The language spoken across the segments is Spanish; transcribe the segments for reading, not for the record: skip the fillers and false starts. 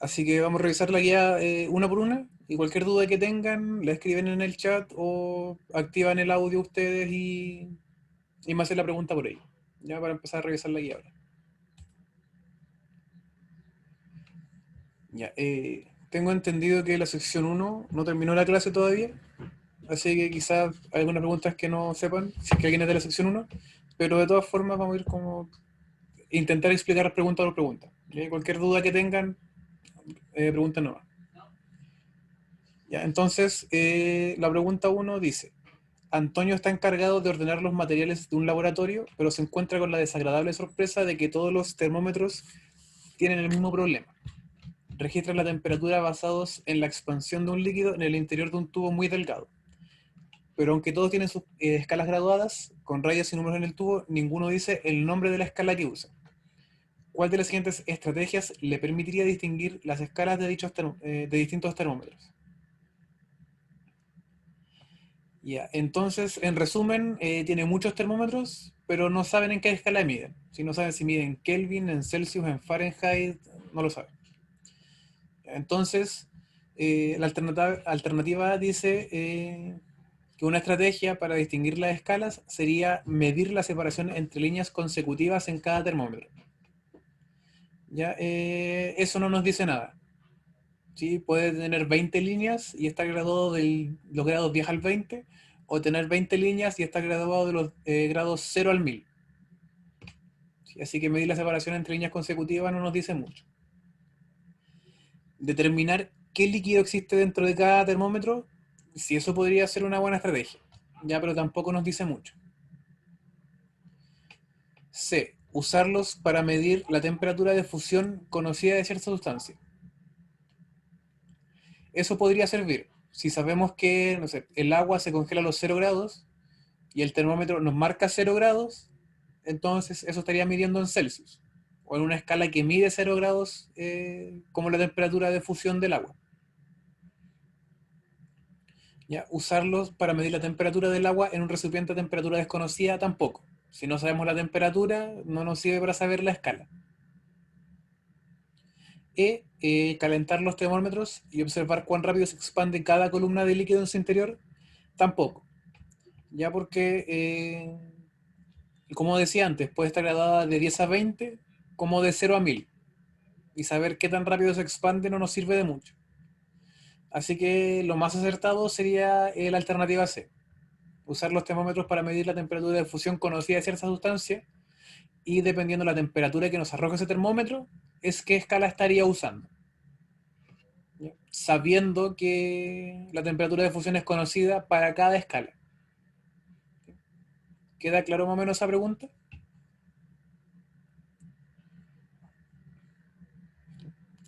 Así que vamos a revisar la guía una por una, y cualquier duda que tengan la escriben en el chat o activan el audio ustedes y me hacen la pregunta por ahí, ya para empezar a revisar la guía ahora. Ya, tengo entendido que la sección uno no terminó la clase todavía, así que quizás hay algunas preguntas que no sepan, si es que alguien es de la sección uno, pero de todas formas vamos a ir como intentar explicar pregunta por pregunta. ¿Ya? Cualquier duda que tengan, pregunten nomás. Ya, entonces, la pregunta uno dice, Antonio está encargado de ordenar los materiales de un laboratorio, pero se encuentra con la desagradable sorpresa de que todos los termómetros tienen el mismo problema. Registran la temperatura basados en la expansión de un líquido en el interior de un tubo muy delgado. Pero aunque todos tienen sus escalas graduadas, con rayas y números en el tubo, ninguno dice el nombre de la escala que usa. ¿Cuál de las siguientes estrategias le permitiría distinguir las escalas de, de distintos termómetros? Ya, entonces, en resumen, tiene muchos termómetros, pero no saben en qué escala miden. Si no saben si miden en Kelvin, en Celsius, en Fahrenheit, no lo saben. Entonces, la alternativa dice que una estrategia para distinguir las escalas sería medir la separación entre líneas consecutivas en cada termómetro. ¿Ya? Eso no nos dice nada. ¿Sí? Puede tener 20 líneas y estar graduado de los grados 10 al 20, o tener 20 líneas y estar graduado de los grados 0 al 1000. ¿Sí? Así que medir la separación entre líneas consecutivas no nos dice mucho. Determinar qué líquido existe dentro de cada termómetro, si eso podría ser una buena estrategia. Ya, pero tampoco nos dice mucho. C. Usarlos para medir la temperatura de fusión conocida de cierta sustancia. Eso podría servir. Si sabemos que, no sé, el agua se congela a los 0 grados y el termómetro nos marca 0 grados, entonces eso estaría midiendo en Celsius, o en una escala que mide 0 grados, como la temperatura de fusión del agua. ¿Ya? Usarlos para medir la temperatura del agua en un recipiente a temperatura desconocida tampoco. Si no sabemos la temperatura, no nos sirve para saber la escala. Calentar los termómetros y observar cuán rápido se expande cada columna de líquido en su interior, tampoco. Ya porque, como decía antes, puede estar graduada de 10 a 20 como de 0 a 1000. Y saber qué tan rápido se expande no nos sirve de mucho. Así que lo más acertado sería la alternativa C. Usar los termómetros para medir la temperatura de fusión conocida de cierta sustancia, y dependiendo de la temperatura que nos arroje ese termómetro, es qué escala estaría usando. ¿Ya? Sabiendo que la temperatura de fusión es conocida para cada escala. ¿Queda claro más o menos esa pregunta?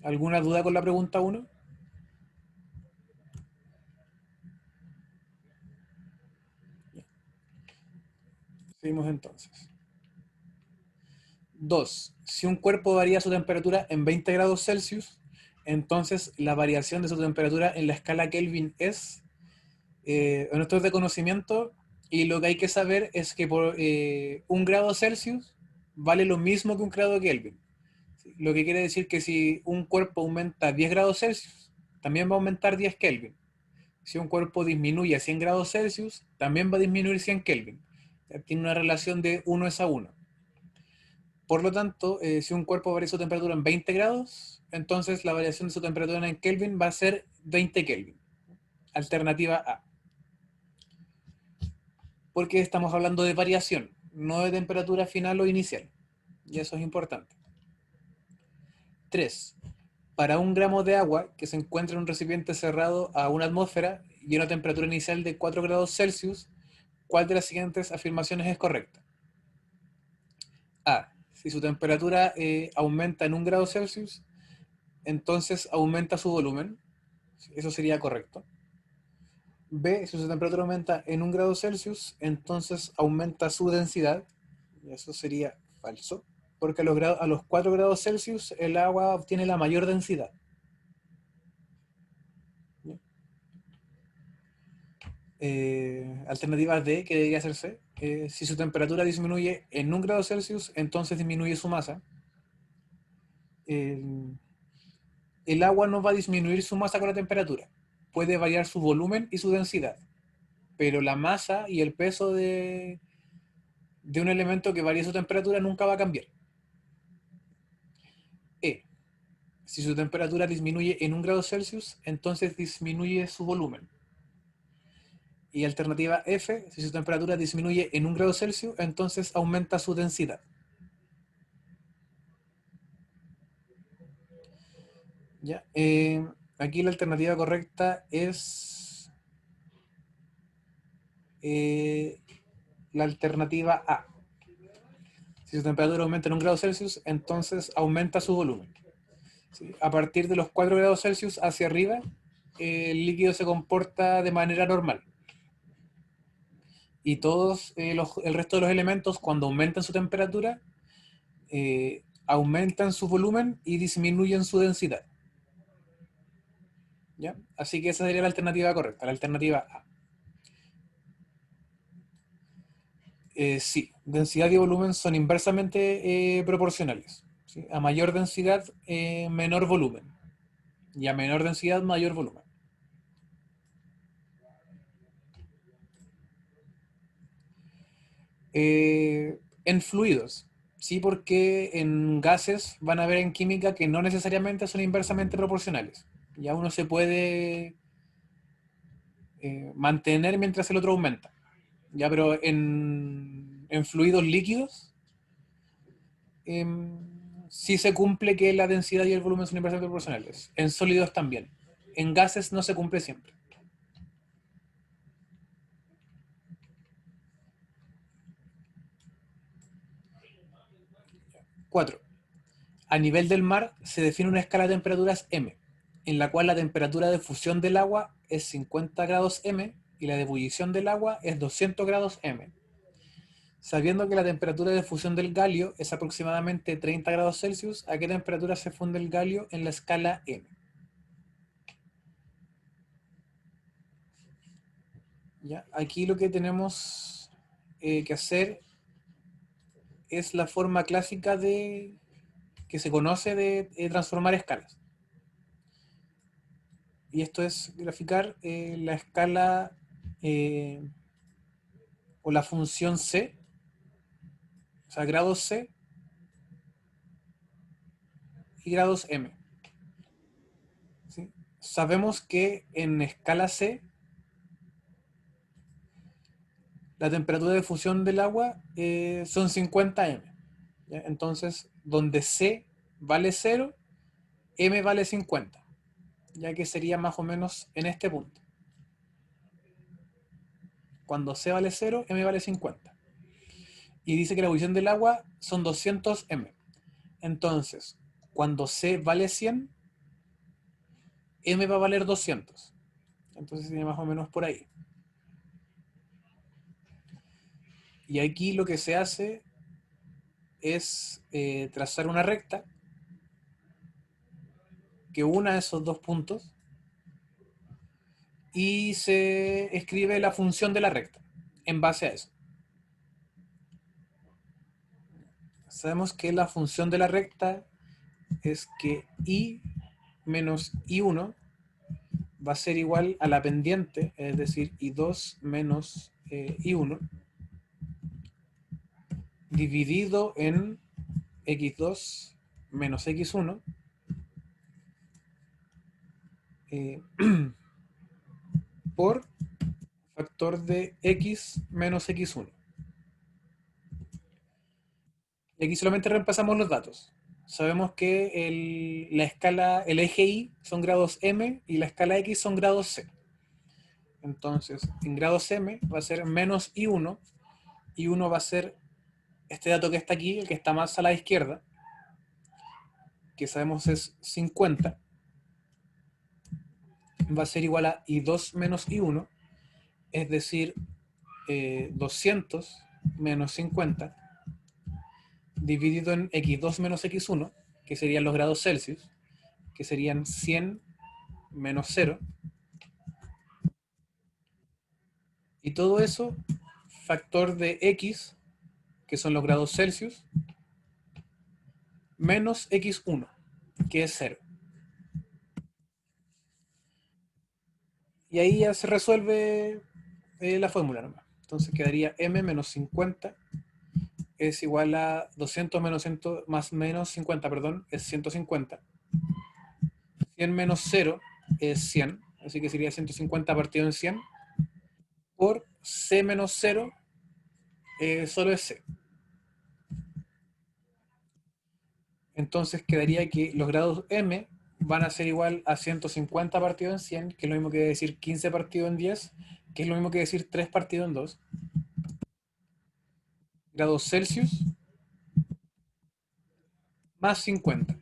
¿Alguna duda con la pregunta 1? Seguimos entonces. 2. Si un cuerpo varía su temperatura en 20 grados Celsius, entonces la variación de su temperatura en la escala Kelvin es, esto es de conocimiento, y lo que hay que saber es que por 1 grado Celsius vale lo mismo que 1 grado Kelvin. Lo que quiere decir que si un cuerpo aumenta 10 grados Celsius, también va a aumentar 10 Kelvin. Si un cuerpo disminuye a 100 grados Celsius, también va a disminuir 100 Kelvin. Tiene una relación de 1 es a 1. Por lo tanto, si un cuerpo varía su temperatura en 20 grados, entonces la variación de su temperatura en Kelvin va a ser 20 Kelvin. Alternativa A. Porque estamos hablando de variación, no de temperatura final o inicial. Y eso es importante. 3. Para 1 gramo de agua que se encuentra en un recipiente cerrado a una atmósfera y a una temperatura inicial de 4 grados Celsius, ¿cuál de las siguientes afirmaciones es correcta? A. Si su temperatura aumenta en 1 grado Celsius, entonces aumenta su volumen. Eso sería correcto. B. Si su temperatura aumenta en 1 grado Celsius, entonces aumenta su densidad. Y eso sería falso, porque a los 4 grados Celsius el agua obtiene la mayor densidad. Alternativa D, que debería ser C. Si su temperatura disminuye en 1 grado Celsius, entonces disminuye su masa. el agua no va a disminuir su masa con la temperatura. Puede variar su volumen y su densidad, pero la masa y el peso de un elemento que varíe su temperatura nunca va a cambiar. E. Si su temperatura disminuye en 1 °C, entonces disminuye su volumen. Y alternativa F, si su temperatura disminuye en 1 °C, entonces aumenta su densidad. ¿Ya? Aquí la alternativa correcta es la alternativa A. Si su temperatura aumenta en 1 °C, entonces aumenta su volumen. ¿Sí? A partir de los 4 °C hacia arriba, el líquido se comporta de manera normal. Y todos el resto de los elementos, cuando aumentan su temperatura, aumentan su volumen y disminuyen su densidad. ¿Ya? Así que esa sería la alternativa correcta, la alternativa A. Sí, densidad y volumen son inversamente proporcionales. ¿Sí? A mayor densidad, menor volumen. Y a menor densidad, mayor volumen. En fluidos, sí, porque en gases van a haber en química que no necesariamente son inversamente proporcionales. Ya uno se puede mantener mientras el otro aumenta. Ya, pero en fluidos líquidos sí se cumple que la densidad y el volumen son inversamente proporcionales. En sólidos también. En gases no se cumple siempre. 4. A nivel del mar se define una escala de temperaturas M, en la cual la temperatura de fusión del agua es 50 grados M y la de ebullición del agua es 200 grados M. Sabiendo que la temperatura de fusión del galio es aproximadamente 30 grados Celsius, ¿a qué temperatura se funde el galio en la escala M? ¿Ya? Aquí lo que tenemos que hacer es la forma clásica que se conoce de transformar escalas. Y esto es graficar la escala eh, o la función C, o sea, grados C y grados M. ¿Sí? Sabemos que en escala C la temperatura de fusión del agua son 50 M. ¿Ya? Entonces, donde C vale 0, M vale 50, ya que sería más o menos en este punto. Cuando C vale 0, M vale 50. Y dice que la ebullición del agua son 200 M. Entonces, cuando C vale 100, M va a valer 200. Entonces sería más o menos por ahí. Y aquí lo que se hace es trazar una recta que una esos dos puntos y se escribe la función de la recta en base a eso. Sabemos que la función de la recta es que I menos I1 va a ser igual a la pendiente, es decir, I2 menos I1, dividido en X2 menos X1, eh, por factor de X menos X1. Y aquí solamente reemplazamos los datos. Sabemos que la escala, el eje Y son grados M y la escala X son grados C. Entonces, en grados M va a ser menos I1, I1 va a ser este dato que está aquí, el que está más a la izquierda, que sabemos es 50, va a ser igual a I2 menos I1, es decir, 200 menos 50, dividido en X2 menos X1, que serían los grados Celsius, que serían 100 menos 0, y todo eso factor de X, que son los grados Celsius, menos X1, que es 0. Y ahí ya se resuelve la fórmula nomás. Entonces quedaría m menos 50 es igual a 200 menos 100 más menos 50, perdón, es 150. 100 menos 0 es 100, así que sería 150 partido en 100, por c menos 0 solo es c. Entonces quedaría que los grados m van a ser igual a 150 partido en 100, que es lo mismo que decir 15 partido en 10, que es lo mismo que decir 3 partido en 2, grados Celsius más 50.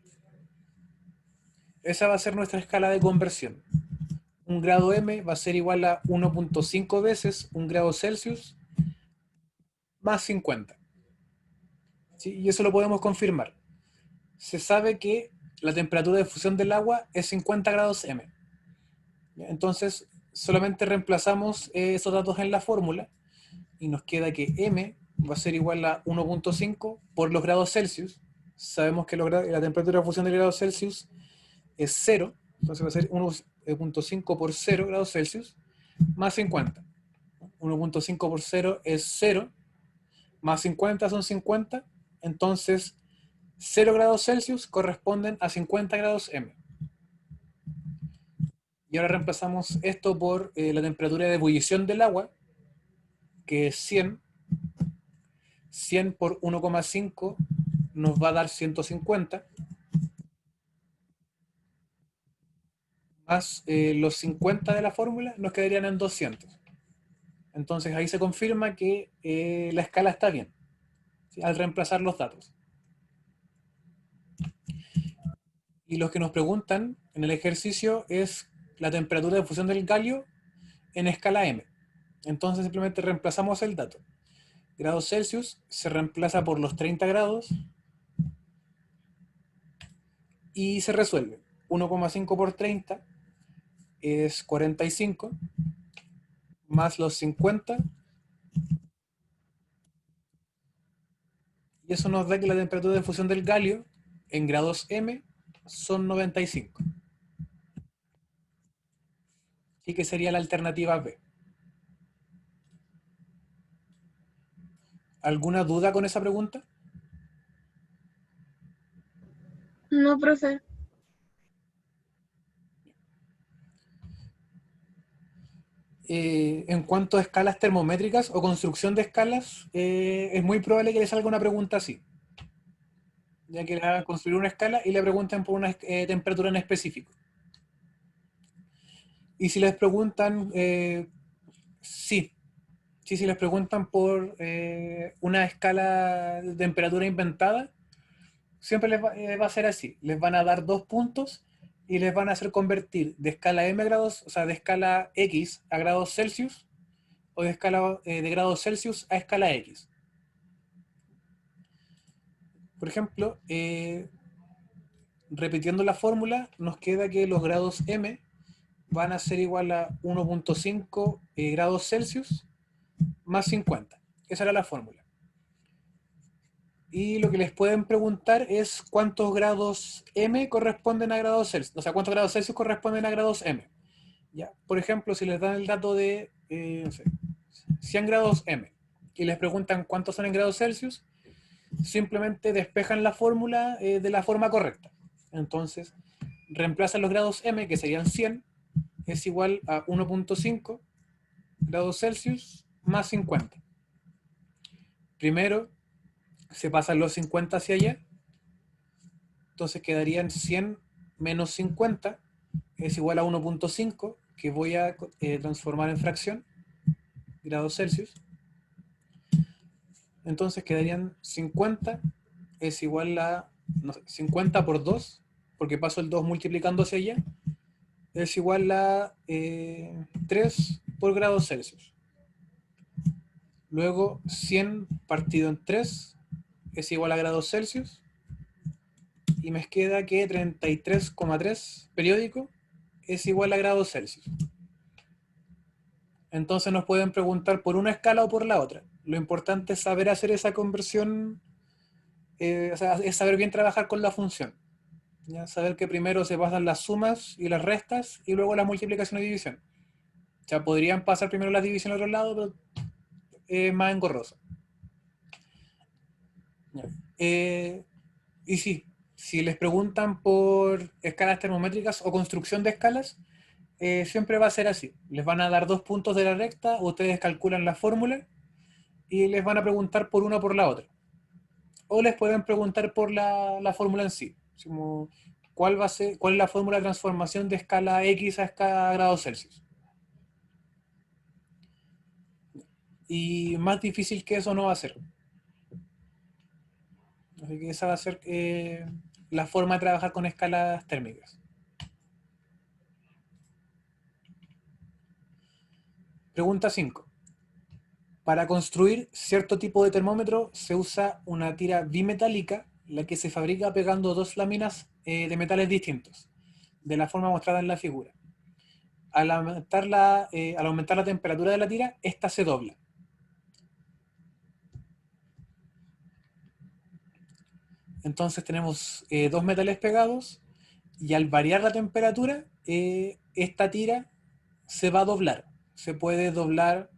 Esa va a ser nuestra escala de conversión. Un grado m va a ser igual a 1.5 veces un grado Celsius más 50. ¿Sí? Y eso lo podemos confirmar. Se sabe que la temperatura de fusión del agua es 50 grados m. Entonces, solamente reemplazamos esos datos en la fórmula y nos queda que m va a ser igual a 1.5 por los grados Celsius. Sabemos que la temperatura de fusión del grado Celsius es 0, entonces va a ser 1.5 por 0 grados Celsius más 50. 1.5 por 0 es 0, más 50 son 50, entonces 0 grados Celsius corresponden a 50 grados M. Y ahora reemplazamos esto por la temperatura de ebullición del agua, que es 100. 100 por 1,5 nos va a dar 150, más los 50 de la fórmula nos quedarían en 200. Entonces ahí se confirma que la escala está bien, ¿sí? Al reemplazar los datos. Y lo que nos preguntan en el ejercicio es la temperatura de fusión del galio en escala M. Entonces simplemente reemplazamos el dato. Grados Celsius se reemplaza por los 30 grados y se resuelve. 1,5 por 30 es 45, más los 50, y eso nos da que la temperatura de fusión del galio en grados M son 95. Así que sería la alternativa B. ¿Alguna duda con esa pregunta? No, profe. En cuanto a escalas termométricas o construcción de escalas, es muy probable que le salga una pregunta así, ya que le hagan construir una escala y le pregunten por una temperatura en específico. Y si les preguntan, sí, sí, si les preguntan por una escala de temperatura inventada, siempre va a ser así. Les van a dar 2 puntos y les van a hacer convertir de escala M grados, o sea, de escala X a grados Celsius, o de escala de grados Celsius a escala X. Por ejemplo, repitiendo la fórmula, nos queda que los grados M van a ser igual a 1.5 grados Celsius más 50. Esa era la fórmula. Y lo que les pueden preguntar es cuántos grados M corresponden a grados Celsius. O sea, cuántos grados Celsius corresponden a grados M. ¿Ya? Por ejemplo, si les dan el dato de no sé, 100 grados M y les preguntan cuántos son en grados Celsius, simplemente despejan la fórmula de la forma correcta. Entonces, reemplazan los grados M, que serían 100, es igual a 1.5 grados Celsius más 50. Primero, se pasan los 50 hacia allá, entonces quedarían 100 menos 50 es igual a 1.5, que voy a transformar en fracción, grados Celsius. Entonces quedarían 50 es igual a no sé, 50 por 2, porque paso el 2 multiplicando hacia allá, es igual a 3 por grados Celsius. Luego 100 partido en 3 es igual a grados Celsius. Y me queda que 33,3 periódico es igual a grados Celsius. Entonces nos pueden preguntar por una escala o por la otra. Lo importante es saber hacer esa conversión, o sea, es saber bien trabajar con la función. ¿Ya? Saber que primero se pasan las sumas y las restas y luego la multiplicación y división. sea, podrían pasar primero las divisiones al otro lado, pero es más engorroso. Ya. Y sí, si les preguntan por escalas termométricas o construcción de escalas, siempre va a ser así. Les van a dar 2 puntos de la recta, ustedes calculan la fórmula y les van a preguntar por una o por la otra. O les pueden preguntar por la fórmula en sí. Como, ¿cuál es la fórmula de transformación de escala X a escala grados Celsius? Y más difícil que eso no va a ser. Así que esa va a ser la forma de trabajar con escalas térmicas. Pregunta 5. Para construir cierto tipo de termómetro se usa una tira bimetálica, la que se fabrica pegando dos láminas de metales distintos, de la forma mostrada en la figura. Al aumentar la temperatura de la tira, esta se dobla. Entonces tenemos dos metales pegados y al variar la temperatura, esta tira se va a doblar. Se puede doblar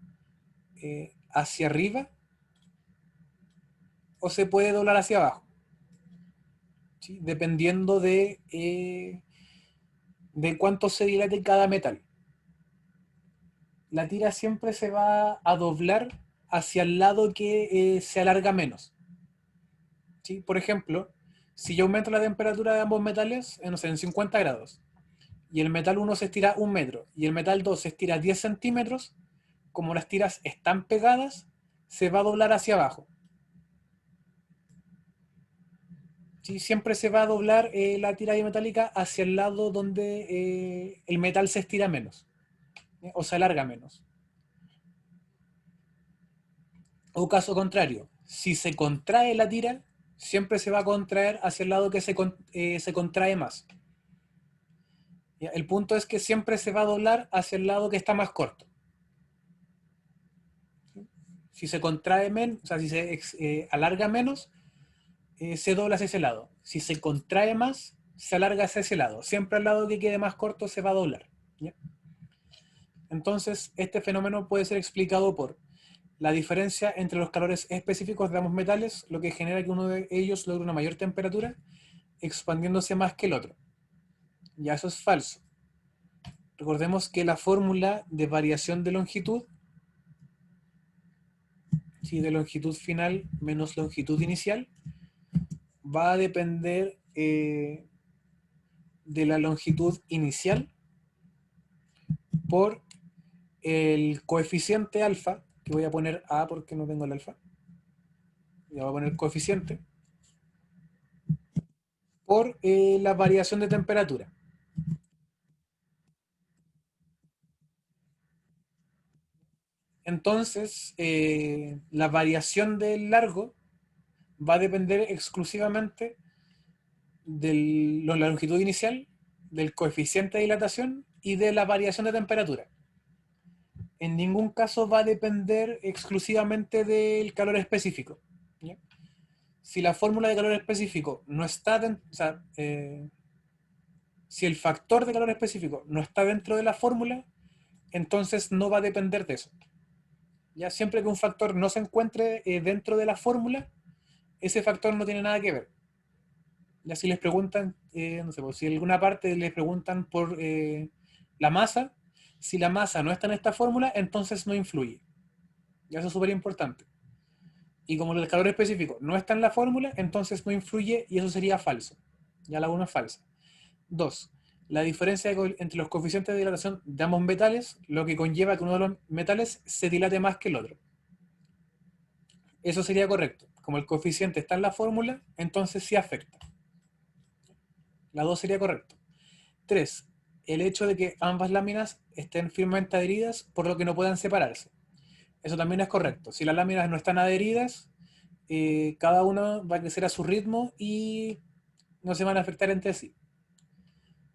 hacia arriba o se puede doblar hacia abajo, ¿sí? Dependiendo de cuánto se dilate cada metal. La tira siempre se va a doblar hacia el lado que se alarga menos. ¿Sí? Por ejemplo, si yo aumento la temperatura de ambos metales, no sé, en 50 grados, y el metal 1 se estira 1 metro, y el metal 2 se estira 10 centímetros, como las tiras están pegadas, se va a doblar hacia abajo. ¿Sí? Siempre se va a doblar la tira metálica hacia el lado donde el metal se estira menos, o se alarga menos. O caso contrario, si se contrae la tira, siempre se va a contraer hacia el lado que se contrae más. ¿Ya? El punto es que siempre se va a doblar hacia el lado que está más corto. Si se contrae menos, o sea, si se alarga menos, se dobla hacia ese lado. Si se contrae más, se alarga hacia ese lado. Siempre al lado que quede más corto se va a doblar. ¿Ya? Entonces, este fenómeno puede ser explicado por la diferencia entre los calores específicos de ambos metales, lo que genera que uno de ellos logre una mayor temperatura, expandiéndose más que el otro. Ya eso es falso. Recordemos que la fórmula de variación de longitud, ¿sí? De longitud final menos longitud inicial, va a depender de la longitud inicial por el coeficiente alfa, que voy a poner A porque no tengo el alfa, ya voy a poner coeficiente, por la variación de temperatura. Entonces, la variación del largo va a depender exclusivamente de la longitud inicial, del coeficiente de dilatación y de la variación de temperatura. En ningún caso va a depender exclusivamente del calor específico. ¿Ya? Si la fórmula de calor específico no está dentro, o sea, si el factor de calor específico no está dentro de la fórmula, entonces no va a depender de eso. Ya siempre que un factor no se encuentre dentro de la fórmula, ese factor no tiene nada que ver. Ya si les preguntan, no sé, pues, si en alguna parte les preguntan por la masa, si la masa no está en esta fórmula, entonces no influye. Ya eso es súper importante. Y como el calor específico no está en la fórmula, entonces no influye y eso sería falso. Ya la 1 es falsa. 2. La diferencia entre los coeficientes de dilatación de ambos metales, lo que conlleva que uno de los metales se dilate más que el otro. Eso sería correcto. Como el coeficiente está en la fórmula, entonces sí afecta. La 2 sería correcto. 3. El hecho de que ambas láminas estén firmemente adheridas, por lo que no puedan separarse. Eso también es correcto. Si las láminas no están adheridas, cada uno va a crecer a su ritmo y no se van a afectar entre sí.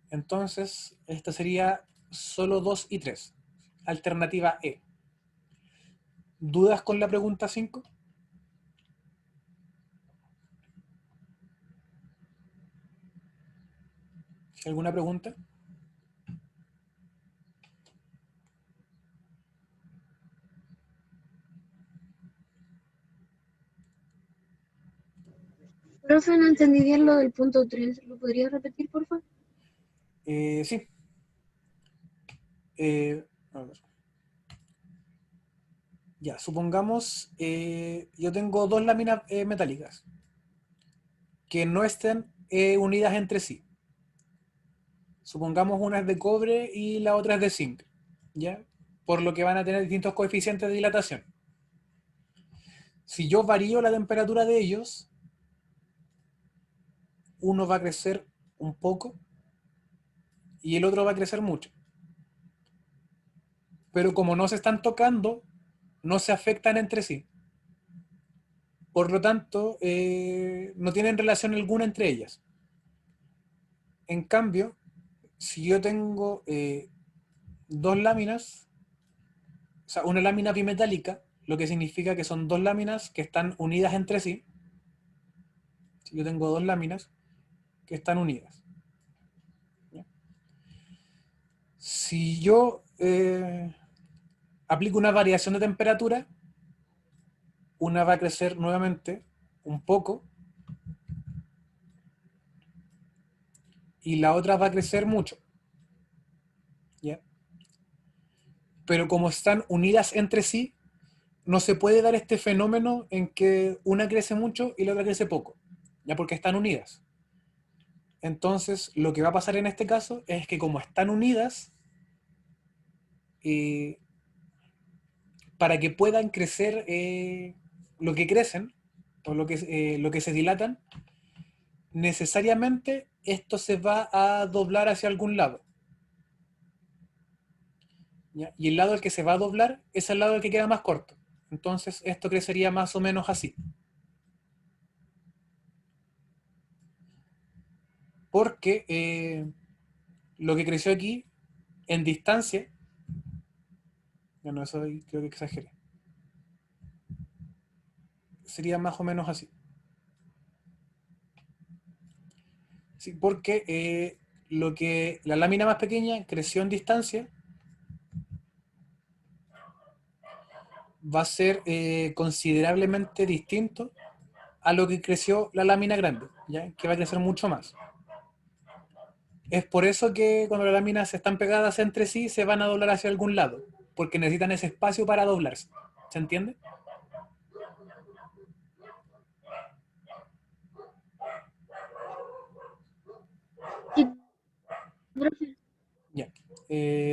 Entonces, esta sería solo 2 y 3. Alternativa E. ¿Dudas con la pregunta 5? ¿Alguna pregunta? Profe, no entendí bien lo del punto 3. ¿Lo podría repetir, por favor? Sí. A ver. Ya, supongamos, yo tengo dos láminas metálicas que no estén unidas entre sí. Supongamos una es de cobre y la otra es de zinc, ¿ya? Por lo que van a tener distintos coeficientes de dilatación. Si yo varío la temperatura de ellos, uno va a crecer un poco y el otro va a crecer mucho. Pero como no se están tocando, no se afectan entre sí. Por lo tanto, no tienen relación alguna entre ellas. En cambio, si yo tengo dos láminas, o sea, una lámina bimetálica, lo que significa que son dos láminas que están unidas entre sí. Si yo tengo dos láminas que están unidas. ¿Ya? Si yo aplico una variación de temperatura, una va a crecer nuevamente un poco y la otra va a crecer mucho. ¿Ya? Pero como están unidas entre sí, no se puede dar este fenómeno en que una crece mucho y la otra crece poco, ya porque están unidas. Entonces, lo que va a pasar en este caso es que como están unidas, eh, para que puedan crecer lo que crecen, o lo que se dilatan, necesariamente esto se va a doblar hacia algún lado. ¿Ya? Y el lado al que se va a doblar es el lado al que queda más corto. Entonces, esto crecería más o menos así. Porque lo que creció aquí en distancia, bueno, eso creo que exageré, sería más o menos así. Sí, porque la lámina más pequeña creció en distancia va a ser considerablemente distinto a lo que creció la lámina grande, ¿ya? Que va a crecer mucho más. Es por eso que cuando las láminas están pegadas entre sí se van a doblar hacia algún lado, porque necesitan ese espacio para doblarse. ¿Se entiende? Sí, profe. Ya.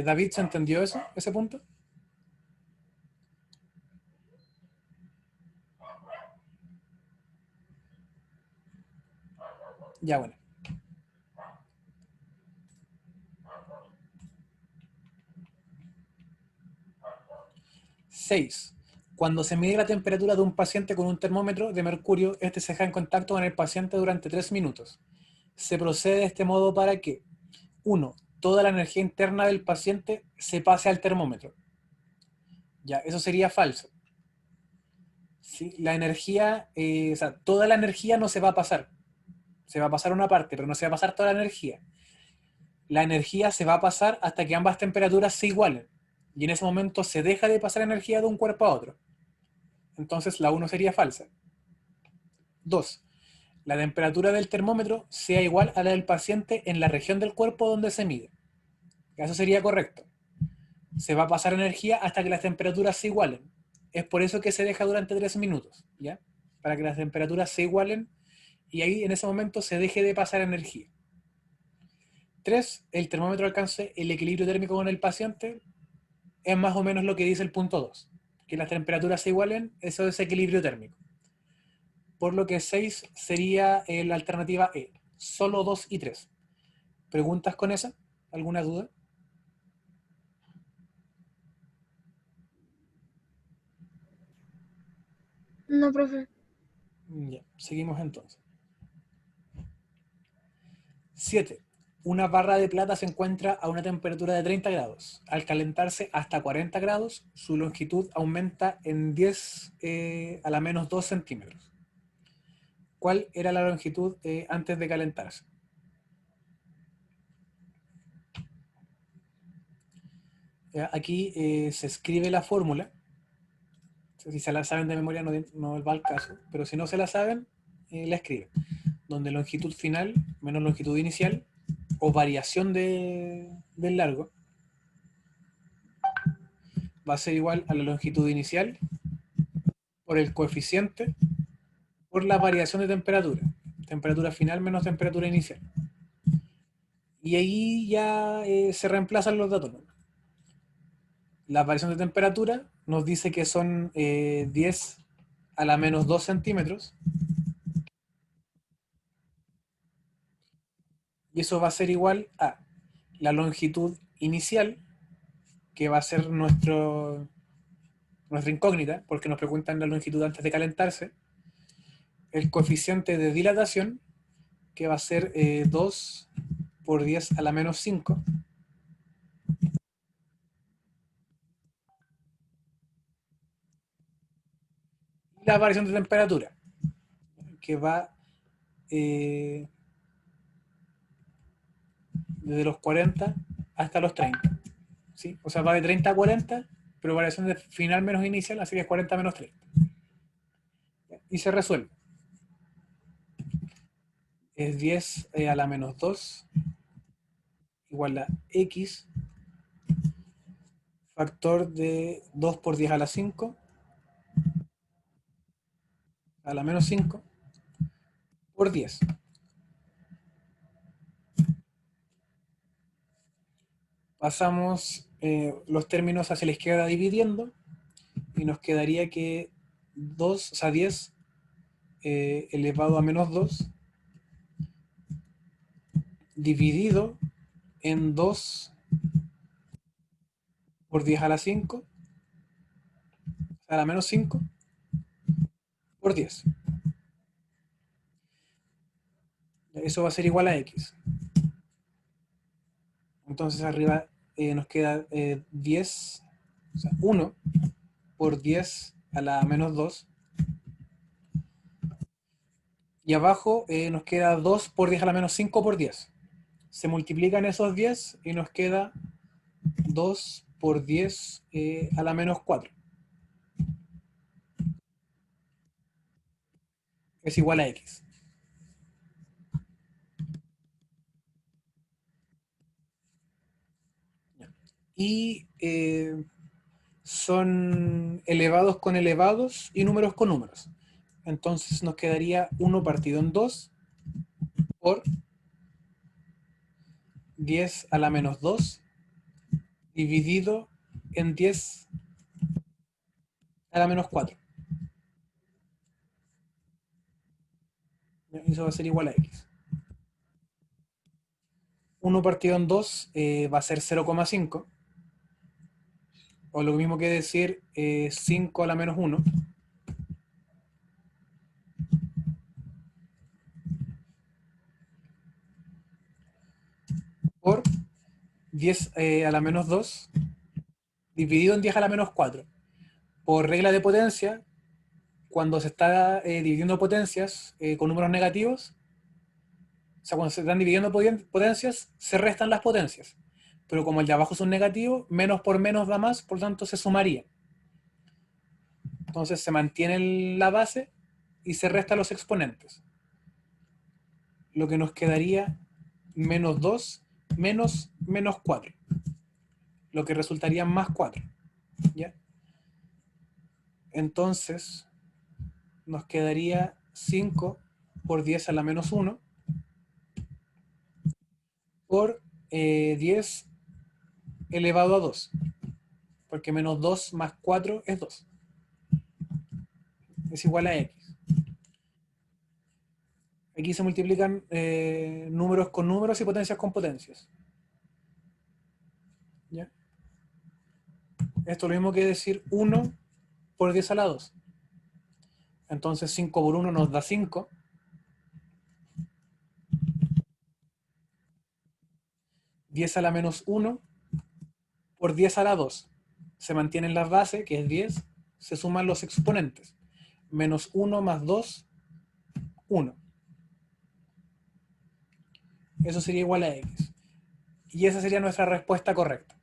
David, ¿se entendió eso, ese punto? Ya, bueno. 6. Cuando se mide la temperatura de un paciente con un termómetro de mercurio, este se deja en contacto con el paciente durante 3 minutos. Se procede de este modo para que 1. Toda la energía interna del paciente se pase al termómetro. Ya, eso sería falso. ¿Sí? La energía, o sea, toda la energía no se va a pasar. Se va a pasar una parte, pero no se va a pasar toda la energía. La energía se va a pasar hasta que ambas temperaturas se igualen. Y en ese momento se deja de pasar energía de un cuerpo a otro. Entonces la 1 sería falsa. 2. La temperatura del termómetro sea igual a la del paciente en la región del cuerpo donde se mide. Eso sería correcto. Se va a pasar energía hasta que las temperaturas se igualen. Es por eso que se deja durante 3 minutos, ¿ya? Para que las temperaturas se igualen y ahí en ese momento se deje de pasar energía. 3. El termómetro alcance el equilibrio térmico con el paciente. Es más o menos lo que dice el punto 2. Que las temperaturas se igualen, eso es equilibrio térmico. Por lo que 6 sería la alternativa E. Solo 2 y 3. ¿Preguntas con esa? ¿Alguna duda? No, profe. Ya, seguimos entonces. 7. Una barra de plata se encuentra a una temperatura de 30 grados. Al calentarse hasta 40 grados, su longitud aumenta en 10 a la menos 2 centímetros. ¿Cuál era la longitud antes de calentarse? Aquí se escribe la fórmula. Si se la saben de memoria no va al caso, pero si no se la saben, la escriben. donde longitud final menos longitud inicial, o variación del largo, va a ser igual a la longitud inicial por el coeficiente por la variación de temperatura. Temperatura final menos temperatura inicial. Y ahí ya se reemplazan los datos, ¿no? La variación de temperatura nos dice que son 10 a la menos 2 centímetros. Y eso va a ser igual a la longitud inicial, que va a ser nuestra incógnita, porque nos preguntan la longitud antes de calentarse. El coeficiente de dilatación, que va a ser 2 por 10 a la menos 5. Y la variación de temperatura, que va eh, desde los 40 hasta los 30. ¿Sí? O sea, va de 30 a 40, pero variación de final menos inicial, así que es 40 menos 30. Y se resuelve. Es 10 a la menos 2 igual a x factor de 2 por 10 a la 5 a la menos 5 por 10. Pasamos los términos hacia la izquierda dividiendo y nos quedaría que 2, o sea, 10 elevado a menos 2 dividido en 2 por 10 a la 5 a la menos 5 por 10. Eso va a ser igual a x. Entonces arriba nos queda 10, o sea, 1 por 10 a la menos 2. Y abajo nos queda 2 por 10 a la menos 5 por 10. Se multiplican esos 10 y nos queda 2 por 10 a la menos 4. Es igual a x. Y son elevados con elevados y números con números. Entonces nos quedaría 1 partido en 2 por 10 a la menos 2 dividido en 10 a la menos 4. Eso va a ser igual a x. 1 partido en 2 va a ser 0,5. O lo mismo que decir 5 a la menos 1. Por 10 a la menos 2 dividido en 10 a la menos 4. Por regla de potencia, cuando se está dividiendo potencias con números negativos, o sea, cuando se están dividiendo potencias, se restan las potencias. Pero como el de abajo es un negativo, menos por menos da más, por lo tanto se sumaría. Entonces se mantiene la base y se restan los exponentes. Lo que nos quedaría menos 2 menos menos 4. Lo que resultaría más 4. ¿Ya? Entonces nos quedaría 5 por 10 a la menos 1 por 10 elevado a 2. Porque menos 2 más 4 es 2. Es igual a x. Aquí se multiplican números con números y potencias con potencias. ¿Ya? Esto es lo mismo que decir 1 por 10 a la 2. Entonces 5 por 1 nos da 5. 10 a la menos 1 por 10 a la 2. Se mantiene en la base, que es 10. Se suman los exponentes. Menos 1 más 2, 1. Eso sería igual a x. Y esa sería nuestra respuesta correcta,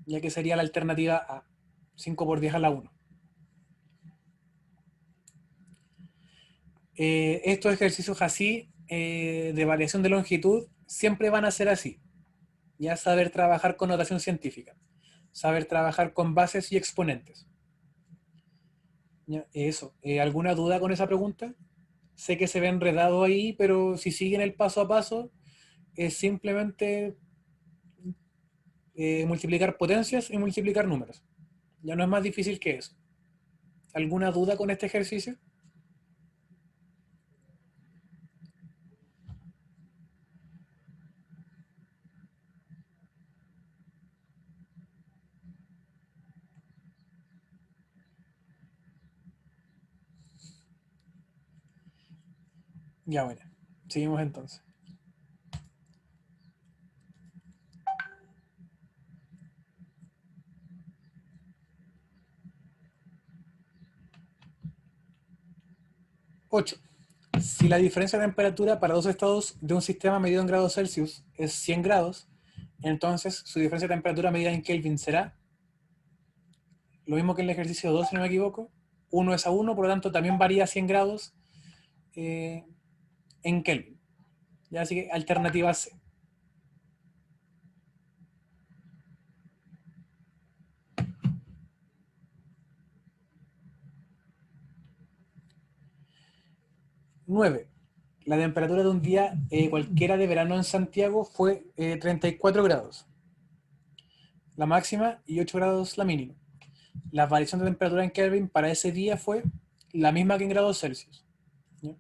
ya que sería la alternativa A. 5 por 10 a la 1. Estos ejercicios así, de variación de longitud, siempre van a ser así. Ya saber trabajar con notación científica, saber trabajar con bases y exponentes. ¿Ya? Eso. ¿Alguna duda con esa pregunta? Sé que se ve enredado ahí, pero si siguen el paso a paso, es simplemente multiplicar potencias y multiplicar números. Ya no es más difícil que eso. ¿Alguna duda con este ejercicio? Ya bueno, seguimos entonces. Ocho. Si la diferencia de temperatura para dos estados de un sistema medido en grados Celsius es 100 grados, entonces su diferencia de temperatura medida en Kelvin será lo mismo que en el ejercicio 2, si no me equivoco. 1 es a 1, por lo tanto también varía 100 grados eh, en Kelvin. Ya, así que alternativa C. 9. La temperatura de un día cualquiera de verano en Santiago fue 34 grados, la máxima, y 8 grados la mínima. La variación de temperatura en Kelvin para ese día fue la misma que en grados Celsius. ¿Ya?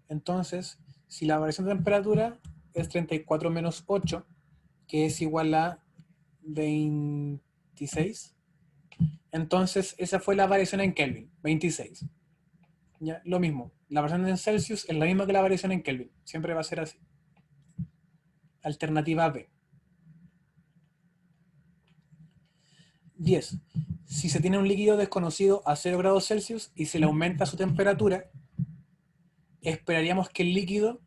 Entonces, si la variación de temperatura es 34 menos 8, que es igual a 26, entonces esa fue la variación en Kelvin, 26. ¿Ya? Lo mismo, la variación en Celsius es la misma que la variación en Kelvin, siempre va a ser así. Alternativa B. 10. Si se tiene un líquido desconocido a 0 grados Celsius y se le aumenta su temperatura, esperaríamos que el líquido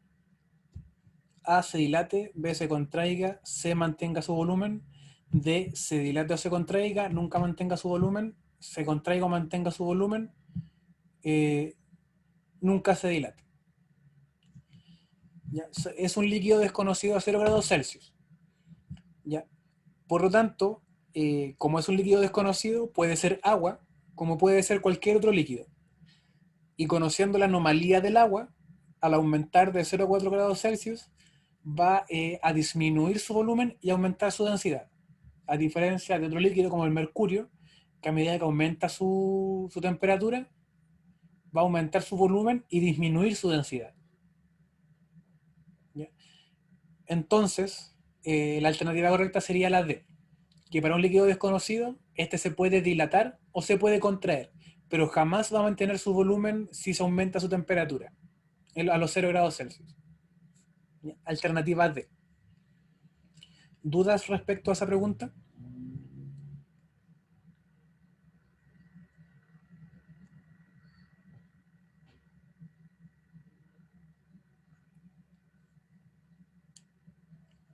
A se dilate, B se contraiga, C mantenga su volumen, D se dilate o se contraiga, nunca mantenga su volumen, se contraiga o mantenga su volumen, eh, nunca se dilate. ¿Ya? Es un líquido desconocido a 0 grados Celsius. ¿Ya? Por lo tanto, como es un líquido desconocido, puede ser agua, como puede ser cualquier otro líquido. Y conociendo la anomalía del agua, al aumentar de 0 a 4 grados Celsius, va a disminuir su volumen y aumentar su densidad. A diferencia de otro líquido como el mercurio, que a medida que aumenta su temperatura, va a aumentar su volumen y disminuir su densidad. ¿Ya? Entonces, la alternativa correcta sería la D, que para un líquido desconocido, este se puede dilatar o se puede contraer, pero jamás va a mantener su volumen si se aumenta su temperatura a los 0 grados Celsius. Alternativa D. ¿Dudas respecto a esa pregunta?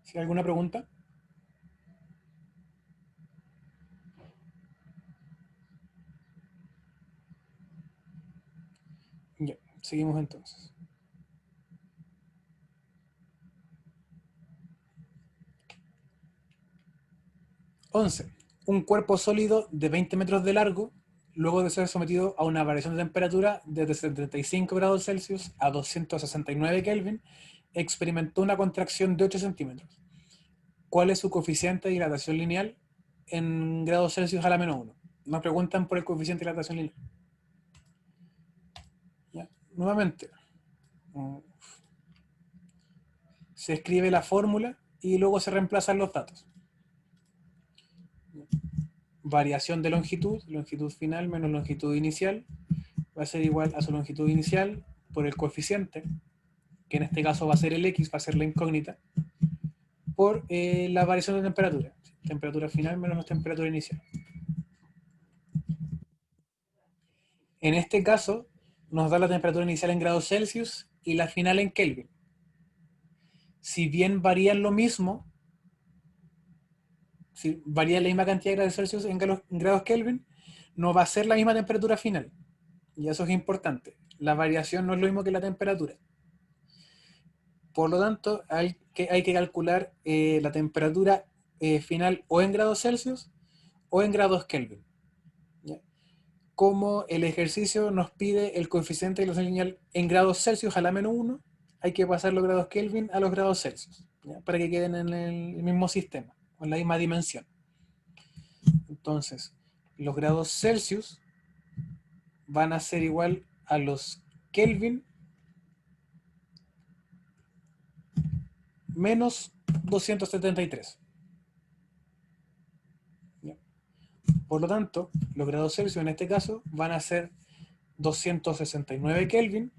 ¿Sí, alguna pregunta? Ya, seguimos entonces. 11. Un cuerpo sólido de 20 metros de largo, luego de ser sometido a una variación de temperatura desde 75 grados Celsius a 269 Kelvin, experimentó una contracción de 8 centímetros. ¿Cuál es su coeficiente de dilatación lineal en grados Celsius a la menos 1? Nos preguntan por el coeficiente de dilatación lineal. ¿Ya? Nuevamente, se escribe la fórmula y luego se reemplazan los datos. Variación de longitud, longitud final menos longitud inicial, va a ser igual a su longitud inicial por el coeficiente, que en este caso va a ser el X, va a ser la incógnita, por la variación de temperatura. Temperatura final menos temperatura inicial. En este caso, nos da la temperatura inicial en grados Celsius y la final en Kelvin. Si bien varían lo mismo, si varía la misma cantidad de grados Celsius en grados Kelvin, no va a ser la misma temperatura final. Y eso es importante. La variación no es lo mismo que la temperatura. Por lo tanto, hay que calcular la temperatura final o en grados Celsius o en grados Kelvin. ¿Ya? Como el ejercicio nos pide el coeficiente de ilusión lineal en grados Celsius a la menos 1, hay que pasar los grados Kelvin a los grados Celsius, ¿ya? Para que queden en el mismo sistema, con la misma dimensión. Entonces, los grados Celsius van a ser igual a los Kelvin menos 273. ¿Ya? Por lo tanto, los grados Celsius en este caso van a ser 269 Kelvin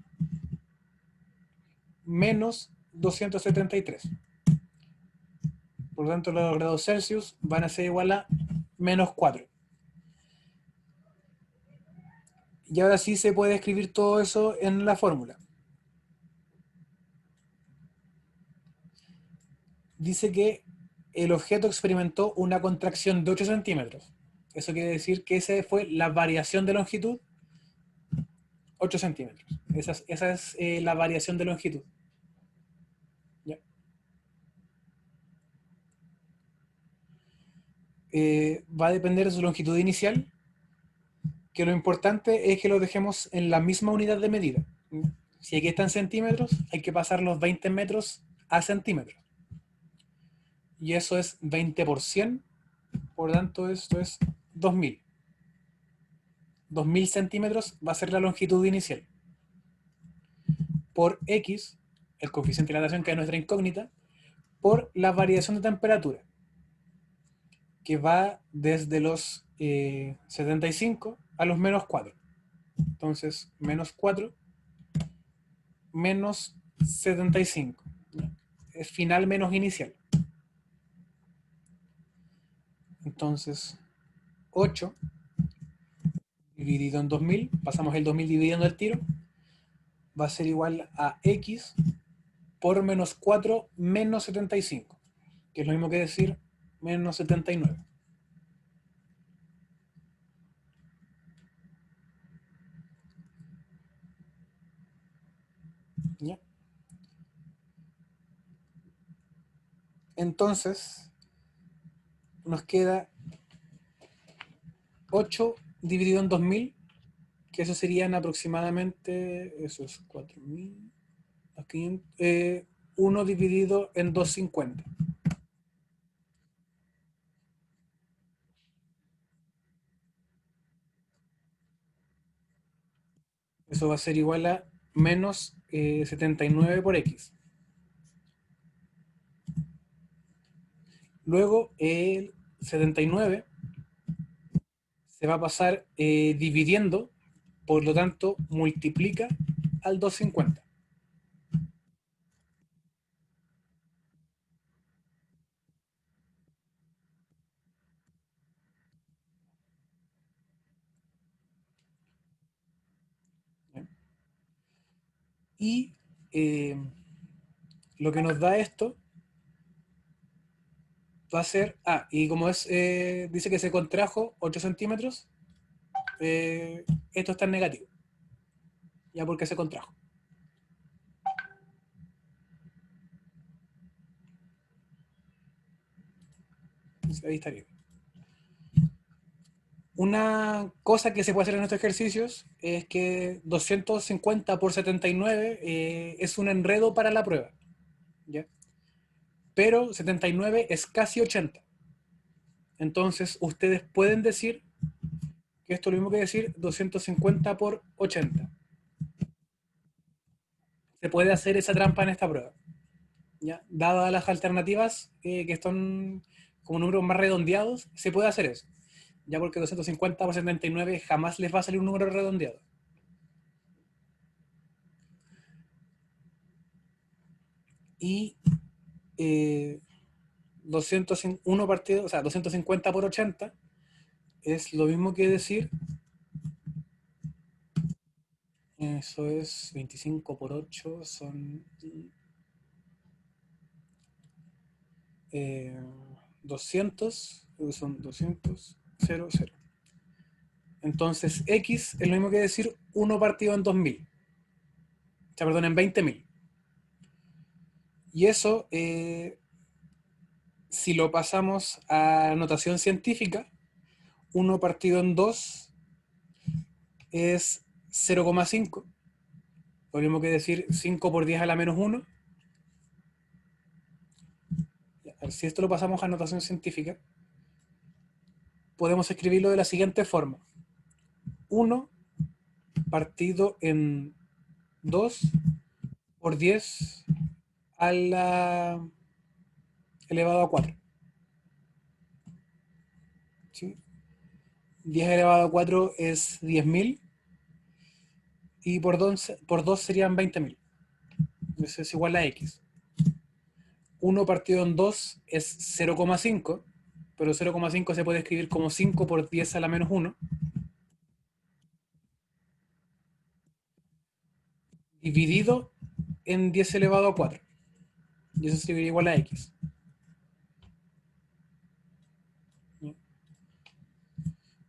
menos 273. Por lo tanto, los grados Celsius van a ser igual a menos 4. Y ahora sí se puede escribir todo eso en la fórmula. Dice que el objeto experimentó una contracción de 8 centímetros. Eso quiere decir que esa fue la variación de longitud, 8 centímetros. Esa es la variación de longitud. ¿Ya? Va a depender de su longitud inicial, que lo importante es que lo dejemos en la misma unidad de medida. Si aquí está en centímetros, hay que pasar los 20 metros a centímetros. Y eso es 20 por 100, por tanto esto es 2000. 2000 centímetros va a ser la longitud inicial. Por X, el coeficiente de dilatación que es nuestra incógnita, por la variación de temperatura, que va desde los 75 a los menos 4. Entonces, menos 4 menos 75. Es final menos inicial. Entonces, 8 dividido en 2000, pasamos el 2000 dividiendo el tiro, va a ser igual a X por menos 4 menos 75, que es lo mismo que decir menos 79. ¿Ya? Entonces, nos queda 8 dividido en 2000, que eso serían aproximadamente, eso es 4000, 1 dividido en 250. Eso va a ser igual a menos 79 por X. Luego el 79 se va a pasar dividiendo, por lo tanto multiplica al 250. ¿Ya? Y lo que nos da esto va a ser, y como dice que se contrajo 8 centímetros, esto está en negativo, ya porque se contrajo. Entonces, ahí estaría. Una cosa que se puede hacer en estos ejercicios es que 250 por 79 es un enredo para la prueba, ¿ya? Pero 79 es casi 80. Entonces, ustedes pueden decir que esto es lo mismo que decir 250 por 80. Se puede hacer esa trampa en esta prueba, ¿ya? Dadas las alternativas que están como números más redondeados, se puede hacer eso. Ya porque 250 por 79 jamás les va a salir un número redondeado. Y 201 partido, o sea, 250 por 80 es lo mismo que decir, eso es 25 por 8, son 200, son 200, 0, 0. Entonces, X es lo mismo que decir 1 partido en 2000. sea, perdón, en 20.000. Y eso, si lo pasamos a notación científica, 1 partido en 2 es 0,5. Lo mismo que decir 5 por 10 a la menos 1. Si esto lo pasamos a notación científica, podemos escribirlo de la siguiente forma. 1 partido en 2 por 10 a la elevado a 4. ¿Sí? 10 elevado a 4 es 10.000 y por 2 serían 20.000. Eso es igual a x. 1 partido en 2 es 0,5, pero 0,5 se puede escribir como 5 por 10 a la menos 1, dividido en 10 elevado a 4. Y eso sería igual a x.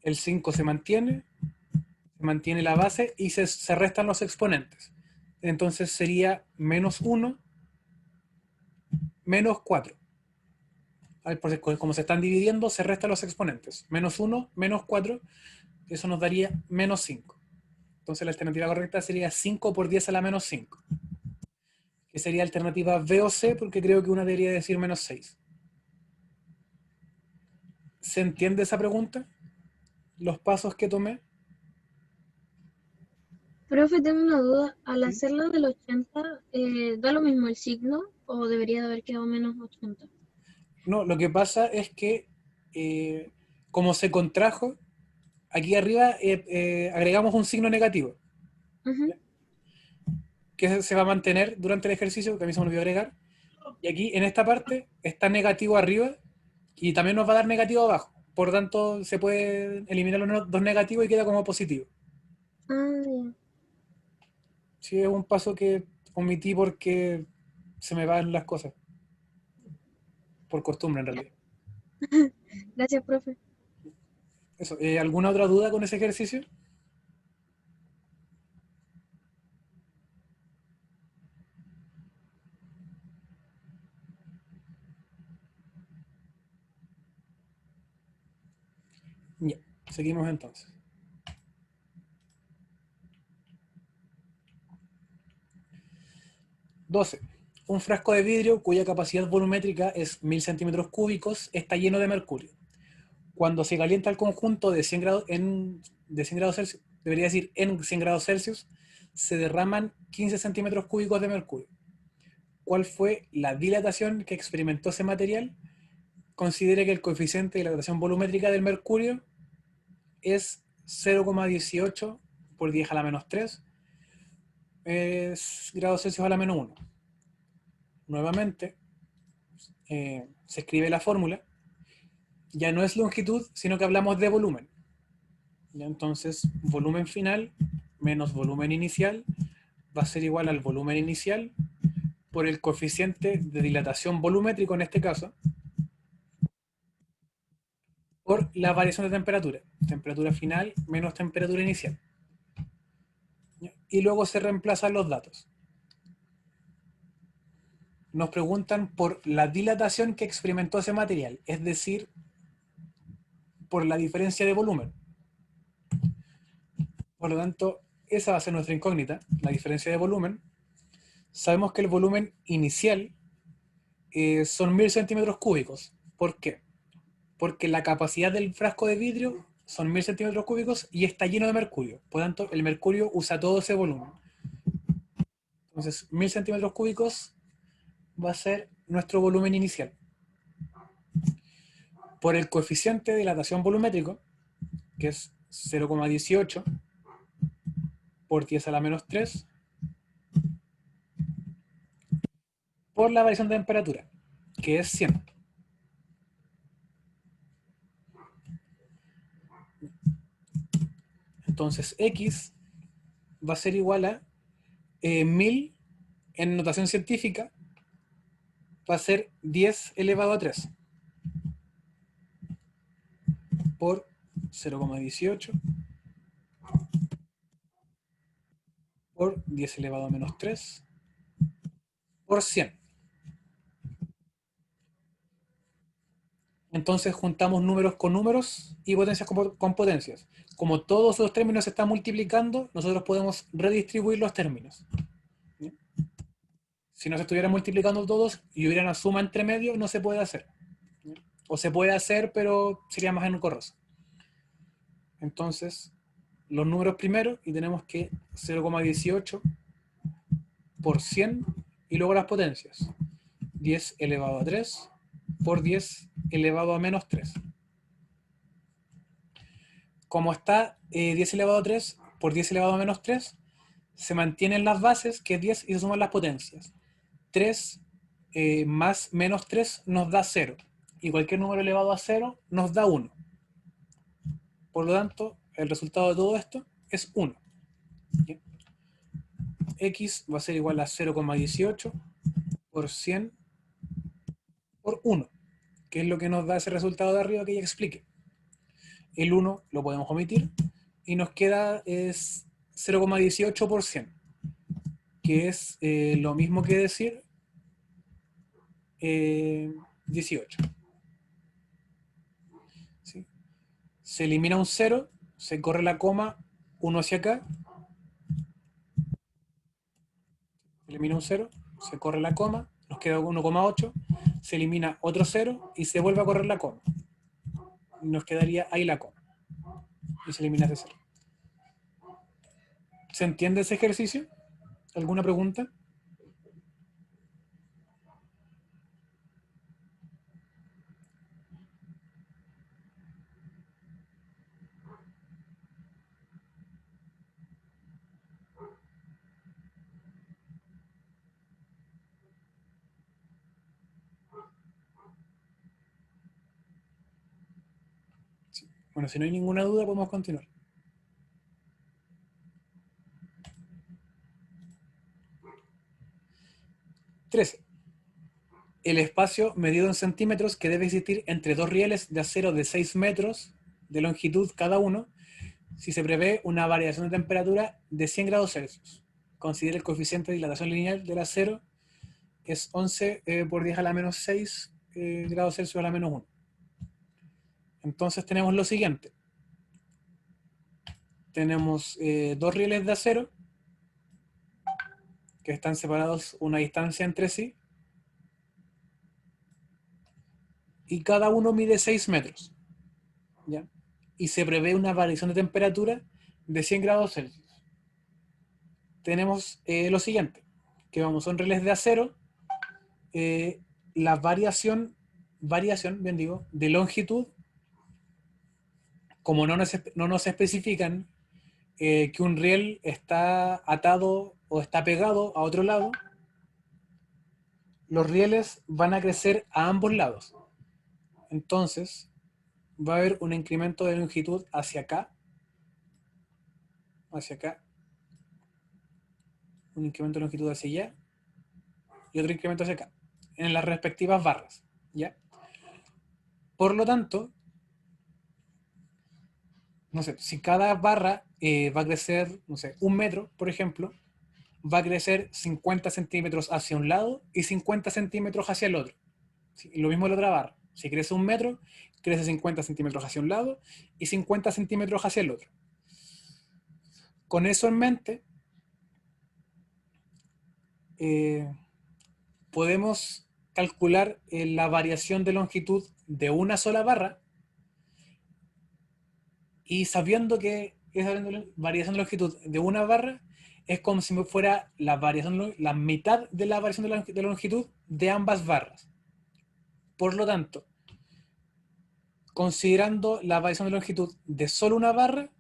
El 5 se mantiene la base y se restan los exponentes. Entonces sería menos 1, menos 4. Como se están dividiendo, se restan los exponentes. Menos 1, menos 4, eso nos daría menos 5. Entonces la alternativa correcta sería 5 por 10 a la menos 5. Que sería alternativa B o C, porque creo que una debería decir menos 6. ¿Se entiende esa pregunta? Los pasos que tomé. Profe, tengo una duda. Al ¿Sí? hacerla del 80, ¿da lo mismo el signo o debería de haber quedado menos 80? No, lo que pasa es que como se contrajo, aquí arriba agregamos un signo negativo, Ujú. ¿ya? Que se va a mantener durante el ejercicio, que a mí se me olvidó agregar. Y aquí en esta parte está negativo arriba y también nos va a dar negativo abajo. Por tanto, se puede eliminar los dos negativos y queda como positivo. Ah, ya. Sí, es un paso que omití porque se me van las cosas, por costumbre en realidad. Gracias, profe. Eso, ¿alguna otra duda con ese ejercicio? Ya, seguimos entonces. 12. Un frasco de vidrio cuya capacidad volumétrica es 1000 centímetros cúbicos está lleno de mercurio. Cuando se calienta el conjunto de 100 grados, de 100 grados Celsius, debería decir en 100 grados Celsius, se derraman 15 centímetros cúbicos de mercurio. ¿Cuál fue la dilatación que experimentó ese material? Considere que el coeficiente de dilatación volumétrica del mercurio es 0,18 por 10 a la menos 3 grados Celsius a la menos 1. Nuevamente, se escribe la fórmula. Ya no es longitud, sino que hablamos de volumen. ¿Ya? Entonces, volumen final menos volumen inicial va a ser igual al volumen inicial por el coeficiente de dilatación volumétrico en este caso, por la variación de temperatura. Temperatura final menos temperatura inicial. ¿Ya? Y luego se reemplazan los datos. Nos preguntan por la dilatación que experimentó ese material, es decir, por la diferencia de volumen. Por lo tanto, esa va a ser nuestra incógnita, la diferencia de volumen. Sabemos que el volumen inicial son 1000 centímetros cúbicos. ¿Por qué? Porque la capacidad del frasco de vidrio son 1000 centímetros cúbicos y está lleno de mercurio. Por lo tanto, el mercurio usa todo ese volumen. Entonces, 1000 centímetros cúbicos va a ser nuestro volumen inicial. Por el coeficiente de dilatación volumétrico, que es 0,18 por 10 a la menos 3, por la variación de temperatura, que es 100. Entonces, X va a ser igual a 1000 en notación científica, va a ser 10 elevado a 3 por 0,18 por 10 elevado a menos 3 por 100. Entonces juntamos números con números y potencias con potencias. Como todos los términos se están multiplicando, nosotros podemos redistribuir los términos. ¿Bien? Si no se estuvieran multiplicando todos y hubiera una suma entre medio, no se puede hacer. ¿Bien? O se puede hacer, pero sería más engorroso. Entonces, los números primero, y tenemos que 0,18 por 100, y luego las potencias. 10 elevado a 3 por 10 elevado a menos 3. Como está 10 elevado a 3 por 10 elevado a menos 3, se mantienen las bases, que es 10, y se suman las potencias. 3 más menos 3 nos da 0. Y cualquier número elevado a 0 nos da 1. Por lo tanto, el resultado de todo esto es 1. ¿Bien? X va a ser igual a 0,18 por 100 por 1, que es lo que nos da ese resultado de arriba que ya expliqué. El 1 lo podemos omitir y nos queda es 0,18 por 100, que es lo mismo que decir 18. ¿Sí? Se elimina un 0, se corre la coma 1 hacia acá, se elimina un 0, se corre la coma, nos queda 1,8, se elimina otro 0 y se vuelve a correr la coma. Y nos quedaría ahí la coma. Y se elimina ese 0. ¿Se entiende ese ejercicio? ¿Alguna pregunta? Sí. Bueno, si no hay ninguna duda, podemos continuar. 13. El espacio medido en centímetros que debe existir entre dos rieles de acero de 6 metros de longitud cada uno, si se prevé una variación de temperatura de 100 grados Celsius. Considere el coeficiente de dilatación lineal del acero, que es 11 por 10 a la menos 6 grados Celsius a la menos 1. Entonces tenemos lo siguiente. Tenemos dos rieles de acero que están separados una distancia entre sí, y cada uno mide 6 metros. ¿Ya? Y se prevé una variación de temperatura de 100 grados Celsius. Tenemos lo siguiente, que vamos, son rieles de acero, la variación, bien digo, de longitud, como no nos especifican que un riel está atado o está pegado a otro lado, los rieles van a crecer a ambos lados. Entonces, va a haber un incremento de longitud hacia acá, un incremento de longitud hacia allá, y otro incremento hacia acá, en las respectivas barras. ¿Ya? Por lo tanto, no sé, si cada barra va a crecer, no sé, 1 metro, por ejemplo, va a crecer 50 centímetros hacia un lado y 50 centímetros hacia el otro. ¿Sí? Lo mismo en la otra barra. Si crece 1 metro, crece 50 centímetros hacia un lado y 50 centímetros hacia el otro. Con eso en mente, eh, podemos calcular la variación de longitud de una sola barra, y sabiendo que esa variación de longitud de una barra es como si fuera la mitad de la variación de longitud de ambas barras. Por lo tanto, considerando la variación de longitud de solo una barra,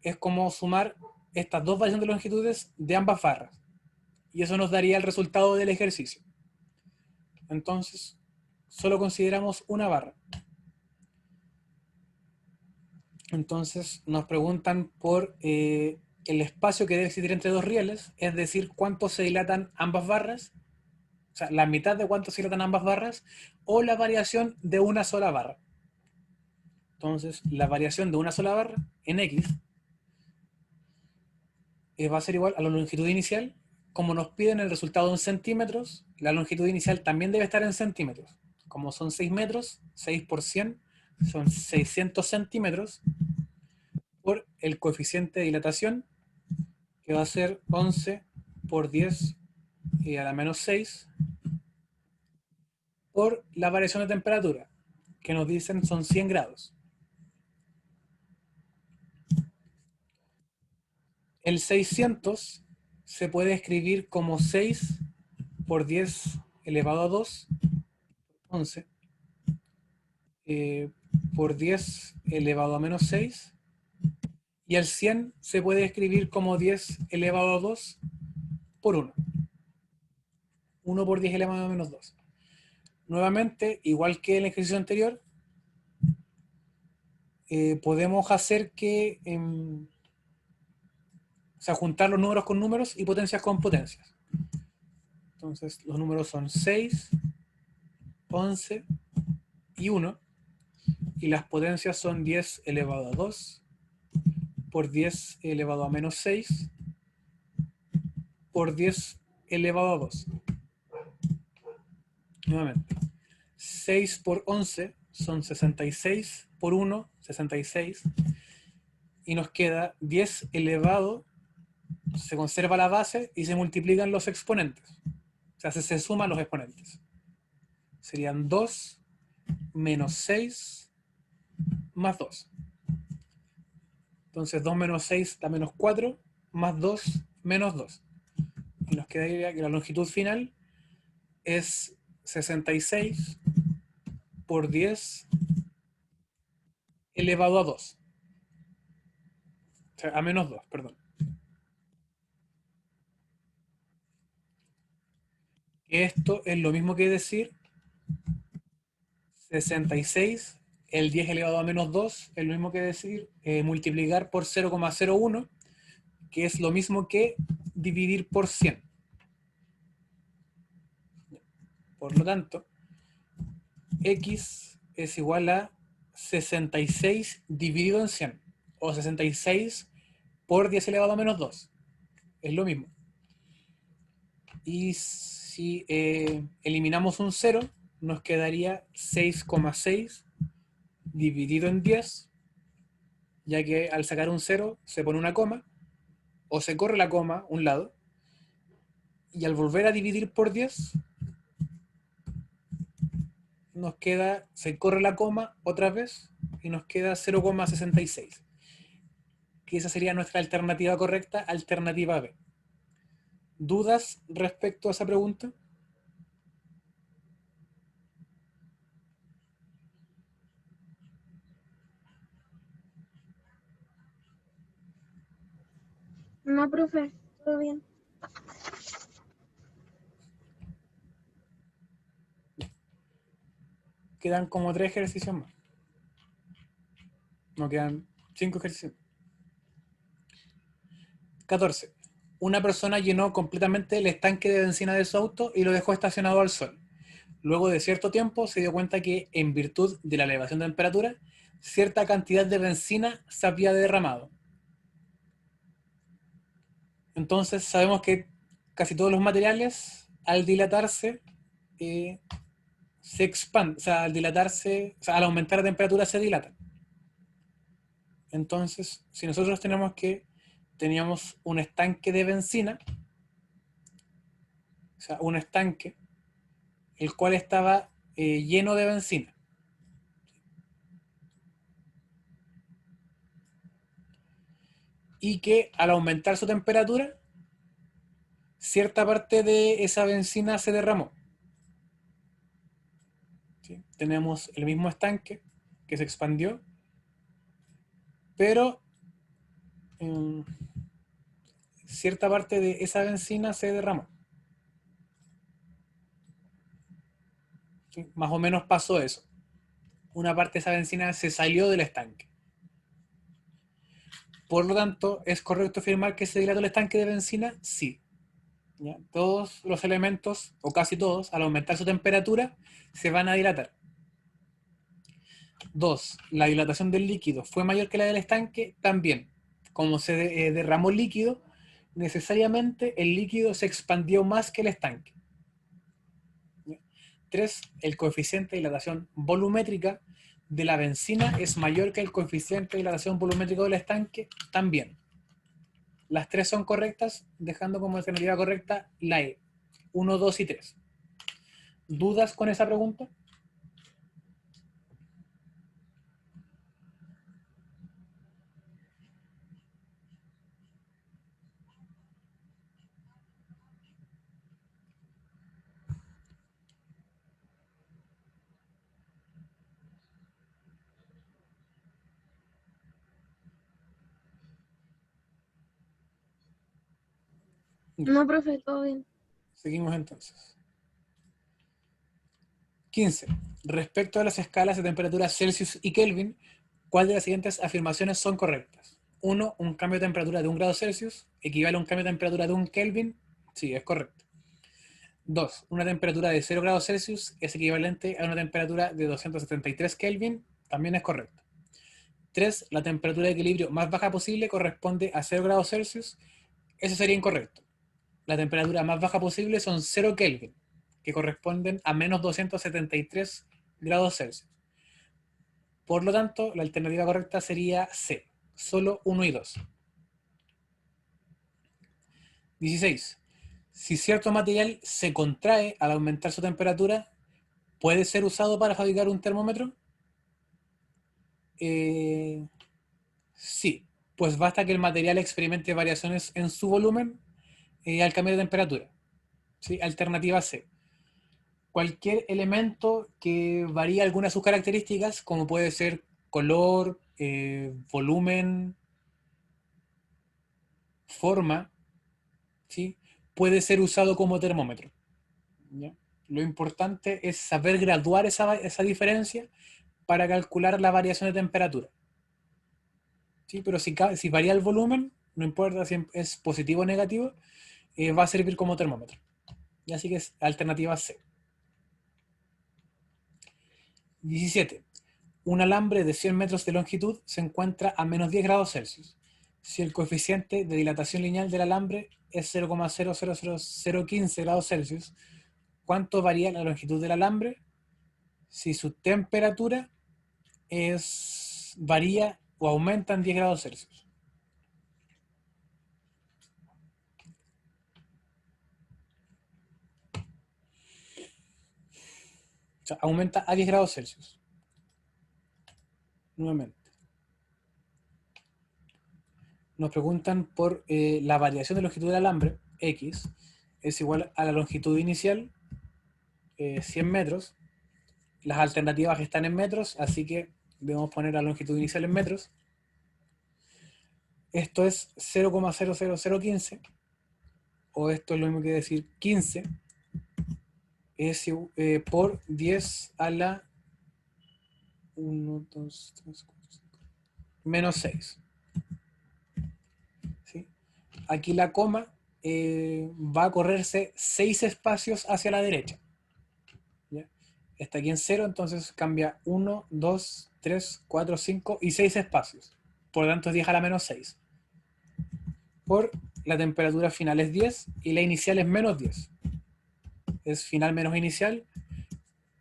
es como sumar estas dos variaciones de longitudes de ambas barras. Y eso nos daría el resultado del ejercicio. Entonces, solo consideramos una barra. Entonces, nos preguntan por el espacio que debe existir entre dos rieles, es decir, cuánto se dilatan ambas barras, o sea, la mitad de cuánto se dilatan ambas barras, o la variación de una sola barra. Entonces, la variación de una sola barra en X va a ser igual a la longitud inicial. Como nos piden el resultado en centímetros, la longitud inicial también debe estar en centímetros. Como son 6 metros, 6 por 100 son 600 centímetros por el coeficiente de dilatación, que va a ser 11 por 10 a la menos 6, por la variación de temperatura, que nos dicen son 100 grados. El 600 se puede escribir como 6 por 10 elevado a 2, 11, por 10 elevado a menos 6, y el 100 se puede escribir como 10 elevado a 2 por 1. 1 por 10 elevado a menos 2. Nuevamente, igual que el ejercicio anterior, podemos hacer que, o sea, juntar los números con números y potencias con potencias. Entonces, los números son 6, 11 y 1, y las potencias son 10 elevado a 2 por 10 elevado a menos 6 por 10 elevado a 2. Nuevamente, 6 por 11 son 66 por 1, 66, y nos queda 10 elevado, se conserva la base y se multiplican los exponentes. O sea, se suman los exponentes. Serían 2 menos 6 más 2. Entonces 2 menos 6 da menos 4, más 2 menos 2. Y nos quedaría que la longitud final es 66 por 10 elevado a 2. O sea, a menos 2, perdón. Esto es lo mismo que decir 66, el 10 elevado a menos 2, es lo mismo que decir multiplicar por 0,01, que es lo mismo que dividir por 100. Por lo tanto, x es igual a 66 dividido en 100, o 66 por 10 elevado a menos 2. Es lo mismo. Y si eliminamos un 0, nos quedaría 6,6 dividido en 10, ya que al sacar un 0 se pone una coma, o se corre la coma un lado, y al volver a dividir por 10, nos queda, se corre la coma otra vez, y nos queda 0,66, que esa sería nuestra alternativa correcta, alternativa B. ¿Dudas respecto a esa pregunta? No, profe, todo bien. Quedan como 3 ejercicios más. No, quedan 5 ejercicios. 14. Una persona llenó completamente el estanque de benzina de su auto y lo dejó estacionado al sol. Luego de cierto tiempo se dio cuenta que, en virtud de la elevación de temperatura, cierta cantidad de benzina se había derramado. Entonces sabemos que casi todos los materiales, al dilatarse, se expanden, o sea, al dilatarse, o sea, al aumentar la temperatura se dilatan. Entonces, si nosotros teníamos un estanque de benzina, o sea, un estanque, el cual estaba lleno de benzina. Y que al aumentar su temperatura, cierta parte de esa benzina se derramó. ¿Sí? Tenemos el mismo estanque que se expandió, pero cierta parte de esa benzina se derramó. ¿Sí? Más o menos pasó eso. Una parte de esa benzina se salió del estanque. Por lo tanto, ¿es correcto afirmar que se dilató el estanque de benzina? Sí. ¿Ya? Todos los elementos, o casi todos, al aumentar su temperatura, se van a dilatar. 2. La dilatación del líquido fue mayor que la del estanque, también. Como se derramó líquido, necesariamente el líquido se expandió más que el estanque. 3. El coeficiente de dilatación volumétrica de la benzina es mayor que el coeficiente de dilatación volumétrico del estanque, también. Las tres son correctas, dejando como alternativa correcta la E. 1, 2 y 3. ¿Dudas con esa pregunta? No, profe, todo bien. Seguimos entonces. 15. Respecto a las escalas de temperatura Celsius y Kelvin, ¿cuál de las siguientes afirmaciones son correctas? 1. Un cambio de temperatura de 1 grado Celsius equivale a un cambio de temperatura de 1 Kelvin. Sí, es correcto. 2. Una temperatura de 0 grados Celsius es equivalente a una temperatura de 273 Kelvin. También es correcto. 3. La temperatura de equilibrio más baja posible corresponde a 0 grados Celsius. Eso sería incorrecto. La temperatura más baja posible son 0 Kelvin, que corresponden a menos 273 grados Celsius. Por lo tanto, la alternativa correcta sería C, solo 1 y 2. 16. Si cierto material se contrae al aumentar su temperatura, ¿puede ser usado para fabricar un termómetro? Sí, pues basta que el material experimente variaciones en su volumen al cambio de temperatura. ¿Sí? Alternativa C. Cualquier elemento que varíe alguna de sus características, como puede ser color, volumen, forma, ¿sí? Puede ser usado como termómetro. ¿Ya? Lo importante es saber graduar esa diferencia para calcular la variación de temperatura. ¿Sí? Pero si varía el volumen, no importa si es positivo o negativo, va a servir como termómetro. Y así que es alternativa C. 17. Un alambre de 100 metros de longitud se encuentra a menos 10 grados Celsius. Si el coeficiente de dilatación lineal del alambre es 0,000015 grados Celsius, ¿cuánto varía la longitud del alambre? Si su temperatura varía o aumenta en 10 grados Celsius. O sea, aumenta a 10 grados Celsius. Nuevamente. Nos preguntan por la variación de longitud del alambre, X, es igual a la longitud inicial, 100 metros. Las alternativas están en metros, así que debemos poner la longitud inicial en metros. Esto es 0,00015, o esto es lo mismo que decir 15, es por 10 a la 1, 2, 3, 4, 5, menos 6. ¿Sí? Aquí la coma va a correrse 6 espacios hacia la derecha. ¿Ya? Está aquí en 0, entonces cambia 1, 2, 3, 4, 5 y 6 espacios. Por lo tanto, es 10 a la menos 6. Por la temperatura final es 10 y la inicial es menos 10. Es final menos inicial.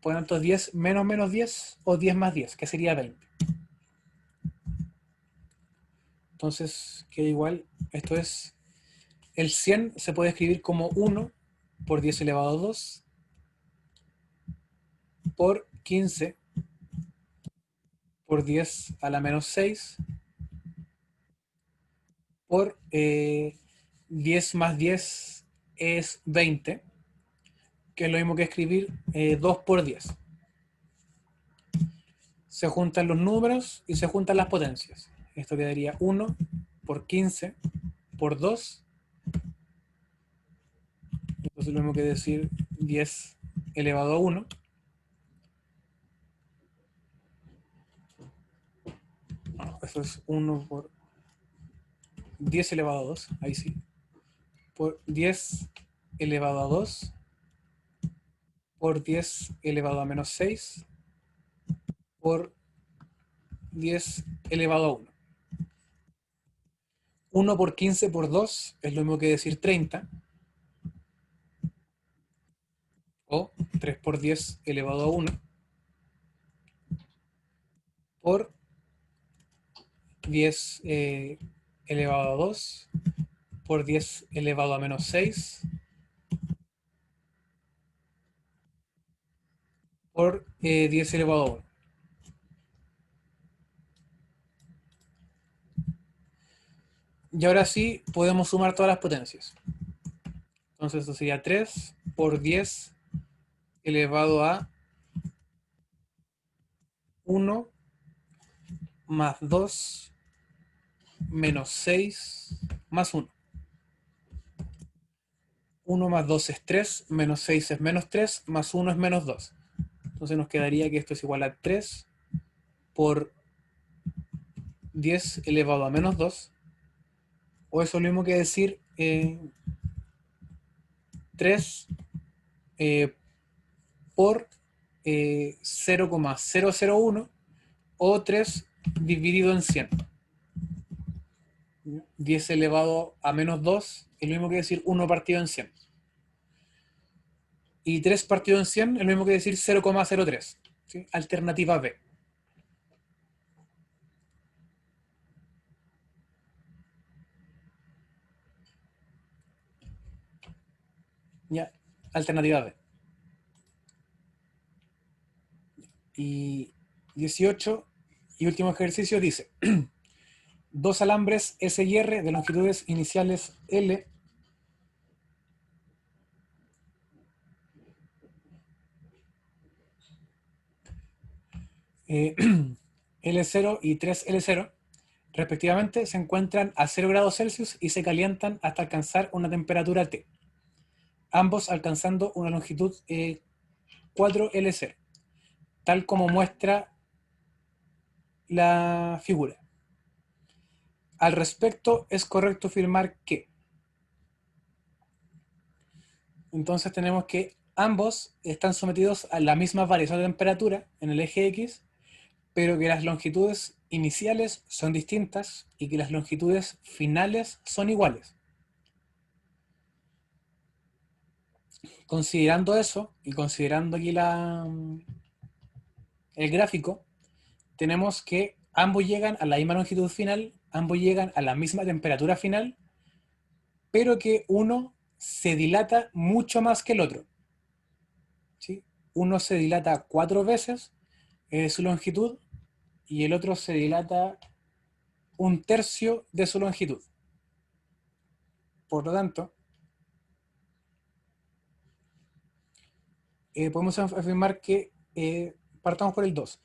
Por lo tanto, 10 menos menos 10 o 10 más 10, que sería 20. Entonces, queda igual. Esto es. El 100 se puede escribir como 1 por 10 elevado a 2 por 15 por 10 a la menos 6 por 10 más 10 es 20, que es lo mismo que escribir 2 por 10. Se juntan los números y se juntan las potencias. Esto quedaría 1 por 15 por 2. Entonces lo mismo que decir 10 elevado a 1. No, eso es 1 por 10 elevado a 2. Ahí sí. Por 10 elevado a 2 por 10 elevado a menos 6 por 10 elevado a 1. 1 por 15 por 2 es lo mismo que decir 30, o 3 por 10 elevado a 1, por 10 elevado a 2, por 10 elevado a menos 6, por 10 elevado a 1. Y ahora sí podemos sumar todas las potencias. Entonces esto sería 3 por 10 elevado a 1 más 2 menos 6 más 1. 1 más 2 es 3, menos 6 es menos 3, más 1 es menos 2. Entonces nos quedaría que esto es igual a 3 por 10 elevado a menos 2, o eso es lo mismo que decir 3 eh, por 0,001, o 3 dividido en 100. 10 elevado a menos 2 es lo mismo que decir 1 partido en 100. Y 3 partido en 100 es lo mismo que decir 0,03. ¿Sí? Alternativa B. ¿Ya? Alternativa B. Y 18 y último ejercicio dice: dos alambres S y R de longitudes iniciales L L0 y 3L0 respectivamente se encuentran a 0 grados Celsius y se calientan hasta alcanzar una temperatura T, ambos alcanzando una longitud 4L0, tal como muestra la figura. Al respecto, es correcto afirmar que, entonces tenemos que ambos están sometidos a la misma variación de temperatura en el eje X, pero que las longitudes iniciales son distintas y que las longitudes finales son iguales. Considerando eso, y considerando aquí el gráfico, tenemos que ambos llegan a la misma longitud final, ambos llegan a la misma temperatura final, pero que uno se dilata mucho más que el otro. ¿Sí? Uno se dilata 4 veces su longitud y el otro se dilata un tercio de su longitud. Por lo tanto, podemos afirmar que partamos por el 2.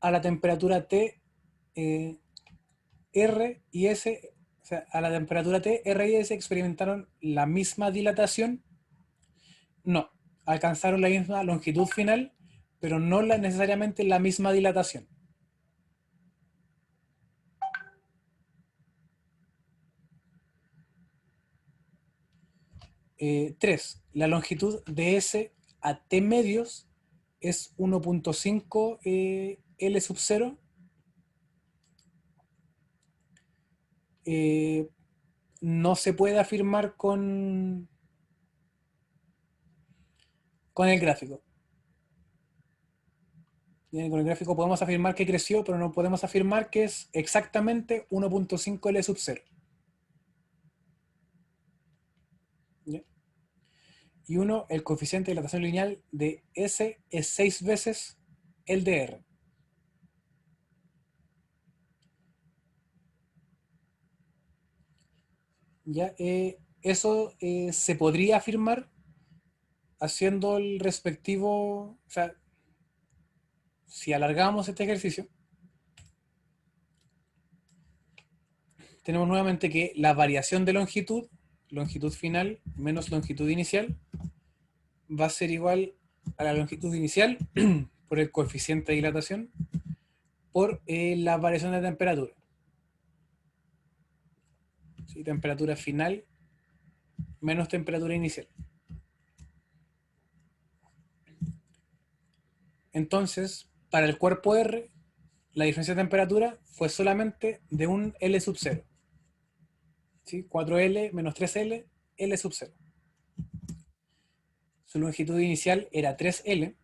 A la temperatura T, R y S, o sea, a la temperatura T, R y S experimentaron la misma dilatación. No, alcanzaron la misma longitud final, pero no necesariamente la misma dilatación. 3. La longitud de S a T medios es 1.5 L sub 0. No se puede afirmar con el gráfico. Con el gráfico podemos afirmar que creció, pero no podemos afirmar que es exactamente 1.5 L sub 0. ¿Ya? Y 1, el coeficiente de dilatación lineal de S es 6 veces el de R. ¿Ya? Eso se podría afirmar haciendo el respectivo, o sea, si alargamos este ejercicio, tenemos nuevamente que la variación de longitud, longitud final menos longitud inicial, va a ser igual a la longitud inicial por el coeficiente de dilatación por la variación de temperatura. ¿Sí? Temperatura final menos temperatura inicial. Entonces, para el cuerpo R, la diferencia de temperatura fue solamente de un L sub 0. ¿sí? 4L menos 3L, L sub 0. Su longitud inicial era 3L.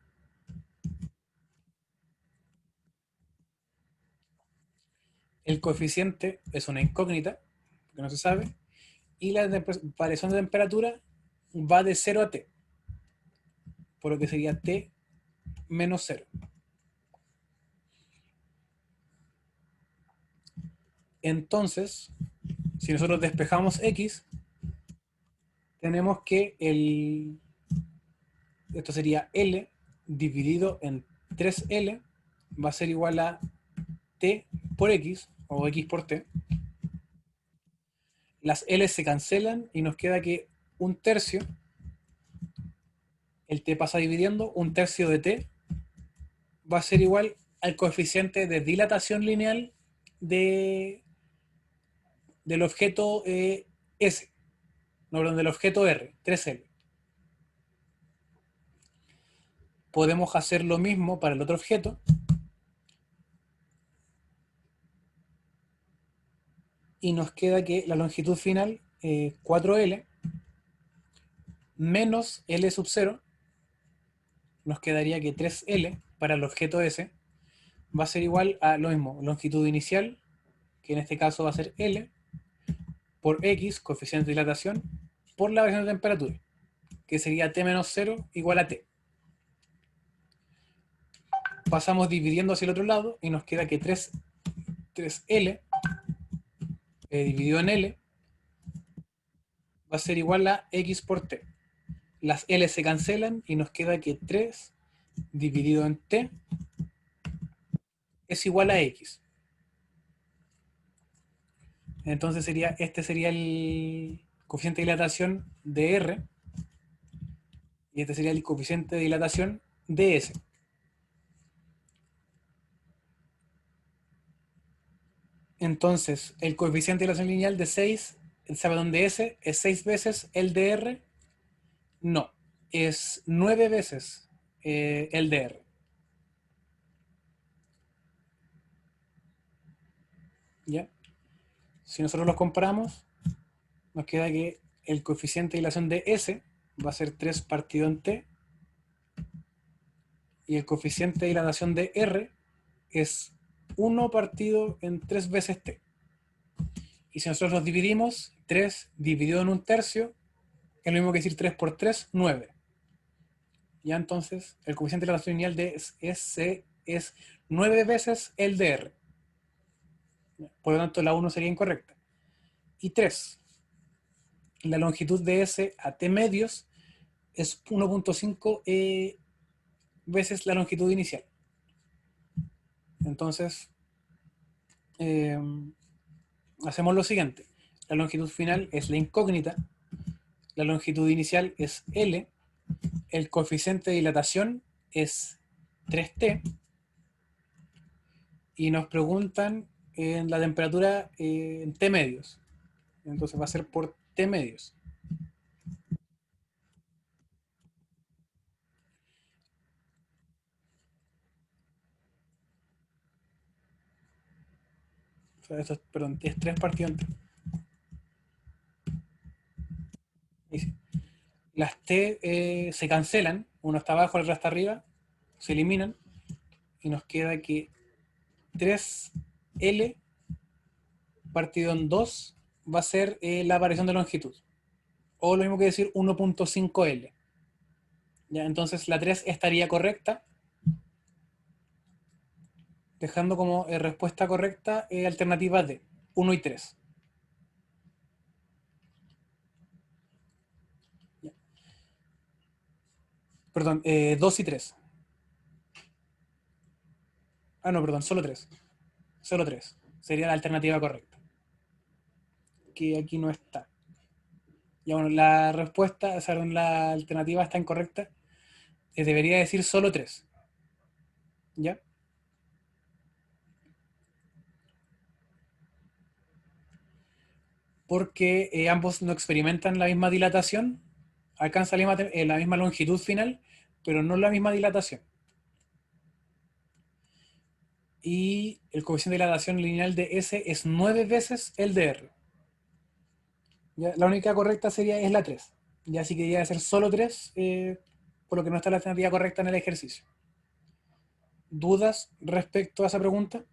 El coeficiente es una incógnita, que no se sabe, y la variación de temperatura va de 0 a T, por lo que sería T menos 0. Entonces, si nosotros despejamos X, tenemos que esto sería L dividido en 3L, va a ser igual a T por X, o X por T. Las L se cancelan y nos queda que un tercio, el T pasa dividiendo, un tercio de T va a ser igual al coeficiente de dilatación lineal de, del objeto S, no, perdón, del objeto R, 3L. Podemos hacer lo mismo para el otro objeto. Y nos queda que la longitud final, 4L, menos L sub 0, nos quedaría que 3L para el objeto S va a ser igual a lo mismo, longitud inicial, que en este caso va a ser L, por X, coeficiente de dilatación, por la variación de temperatura, que sería T menos 0 igual a T. Pasamos dividiendo hacia el otro lado y nos queda que 3L dividido en L va a ser igual a X por T. Las L se cancelan y nos queda que 3 dividido en T es igual a X. Entonces este sería el coeficiente de dilatación de R y este sería el coeficiente de dilatación de S. Entonces, el coeficiente de dilatación lineal de 6, ¿sabe dónde S? ¿Es 6 veces el de R? No, es 9 veces el de R. ¿Ya? Si nosotros los comparamos, nos queda que el coeficiente de dilatación de S va a ser 3 partido en T y el coeficiente de dilatación de R es 1 partido en 3 veces T. Y si nosotros los dividimos, 3 dividido en un tercio es lo mismo que decir 3 por 3, 9. Ya entonces, el coeficiente de dilatación lineal de S es 9 veces el de R. Por lo tanto, la 1 sería incorrecta. Y 3, la longitud de S a T medios es 1.5 veces la longitud inicial. Entonces, eh, hacemos lo siguiente. La longitud final es la incógnita, la longitud inicial es L, el coeficiente de dilatación es 3T, y nos preguntan en la temperatura en T medios. Entonces va a ser por T medios. O sea, esto es, perdón, es 3 partido en T. Sí. Las T se cancelan, uno está abajo, el otro está arriba, se eliminan, y nos queda que 3L partido en 2 va a ser la variación de longitud. O lo mismo que decir 1.5L. ¿Ya? Entonces la 3 estaría correcta, dejando como respuesta correcta alternativa D, 1 y 3. ¿Ya? Perdón, 2 y 3. Ah, no, perdón, solo 3. Solo 3. Sería la alternativa correcta. Que aquí no está. Ya bueno, la respuesta, o sea, la alternativa está incorrecta. Debería decir solo 3. ¿Ya? Porque ambos no experimentan la misma dilatación, alcanzan la misma longitud final, pero no la misma dilatación. Y el coeficiente de dilatación lineal de S es 9 veces el de R. ¿Ya? La única correcta es la 3. Ya así que debería ser solo 3, por lo que no está la alternativa correcta en el ejercicio. ¿Dudas respecto a esa pregunta?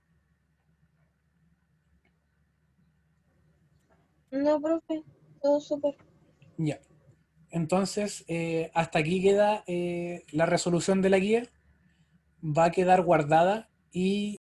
No, profe, todo súper. Ya. Entonces, hasta aquí queda la resolución de la guía. Va a quedar guardada y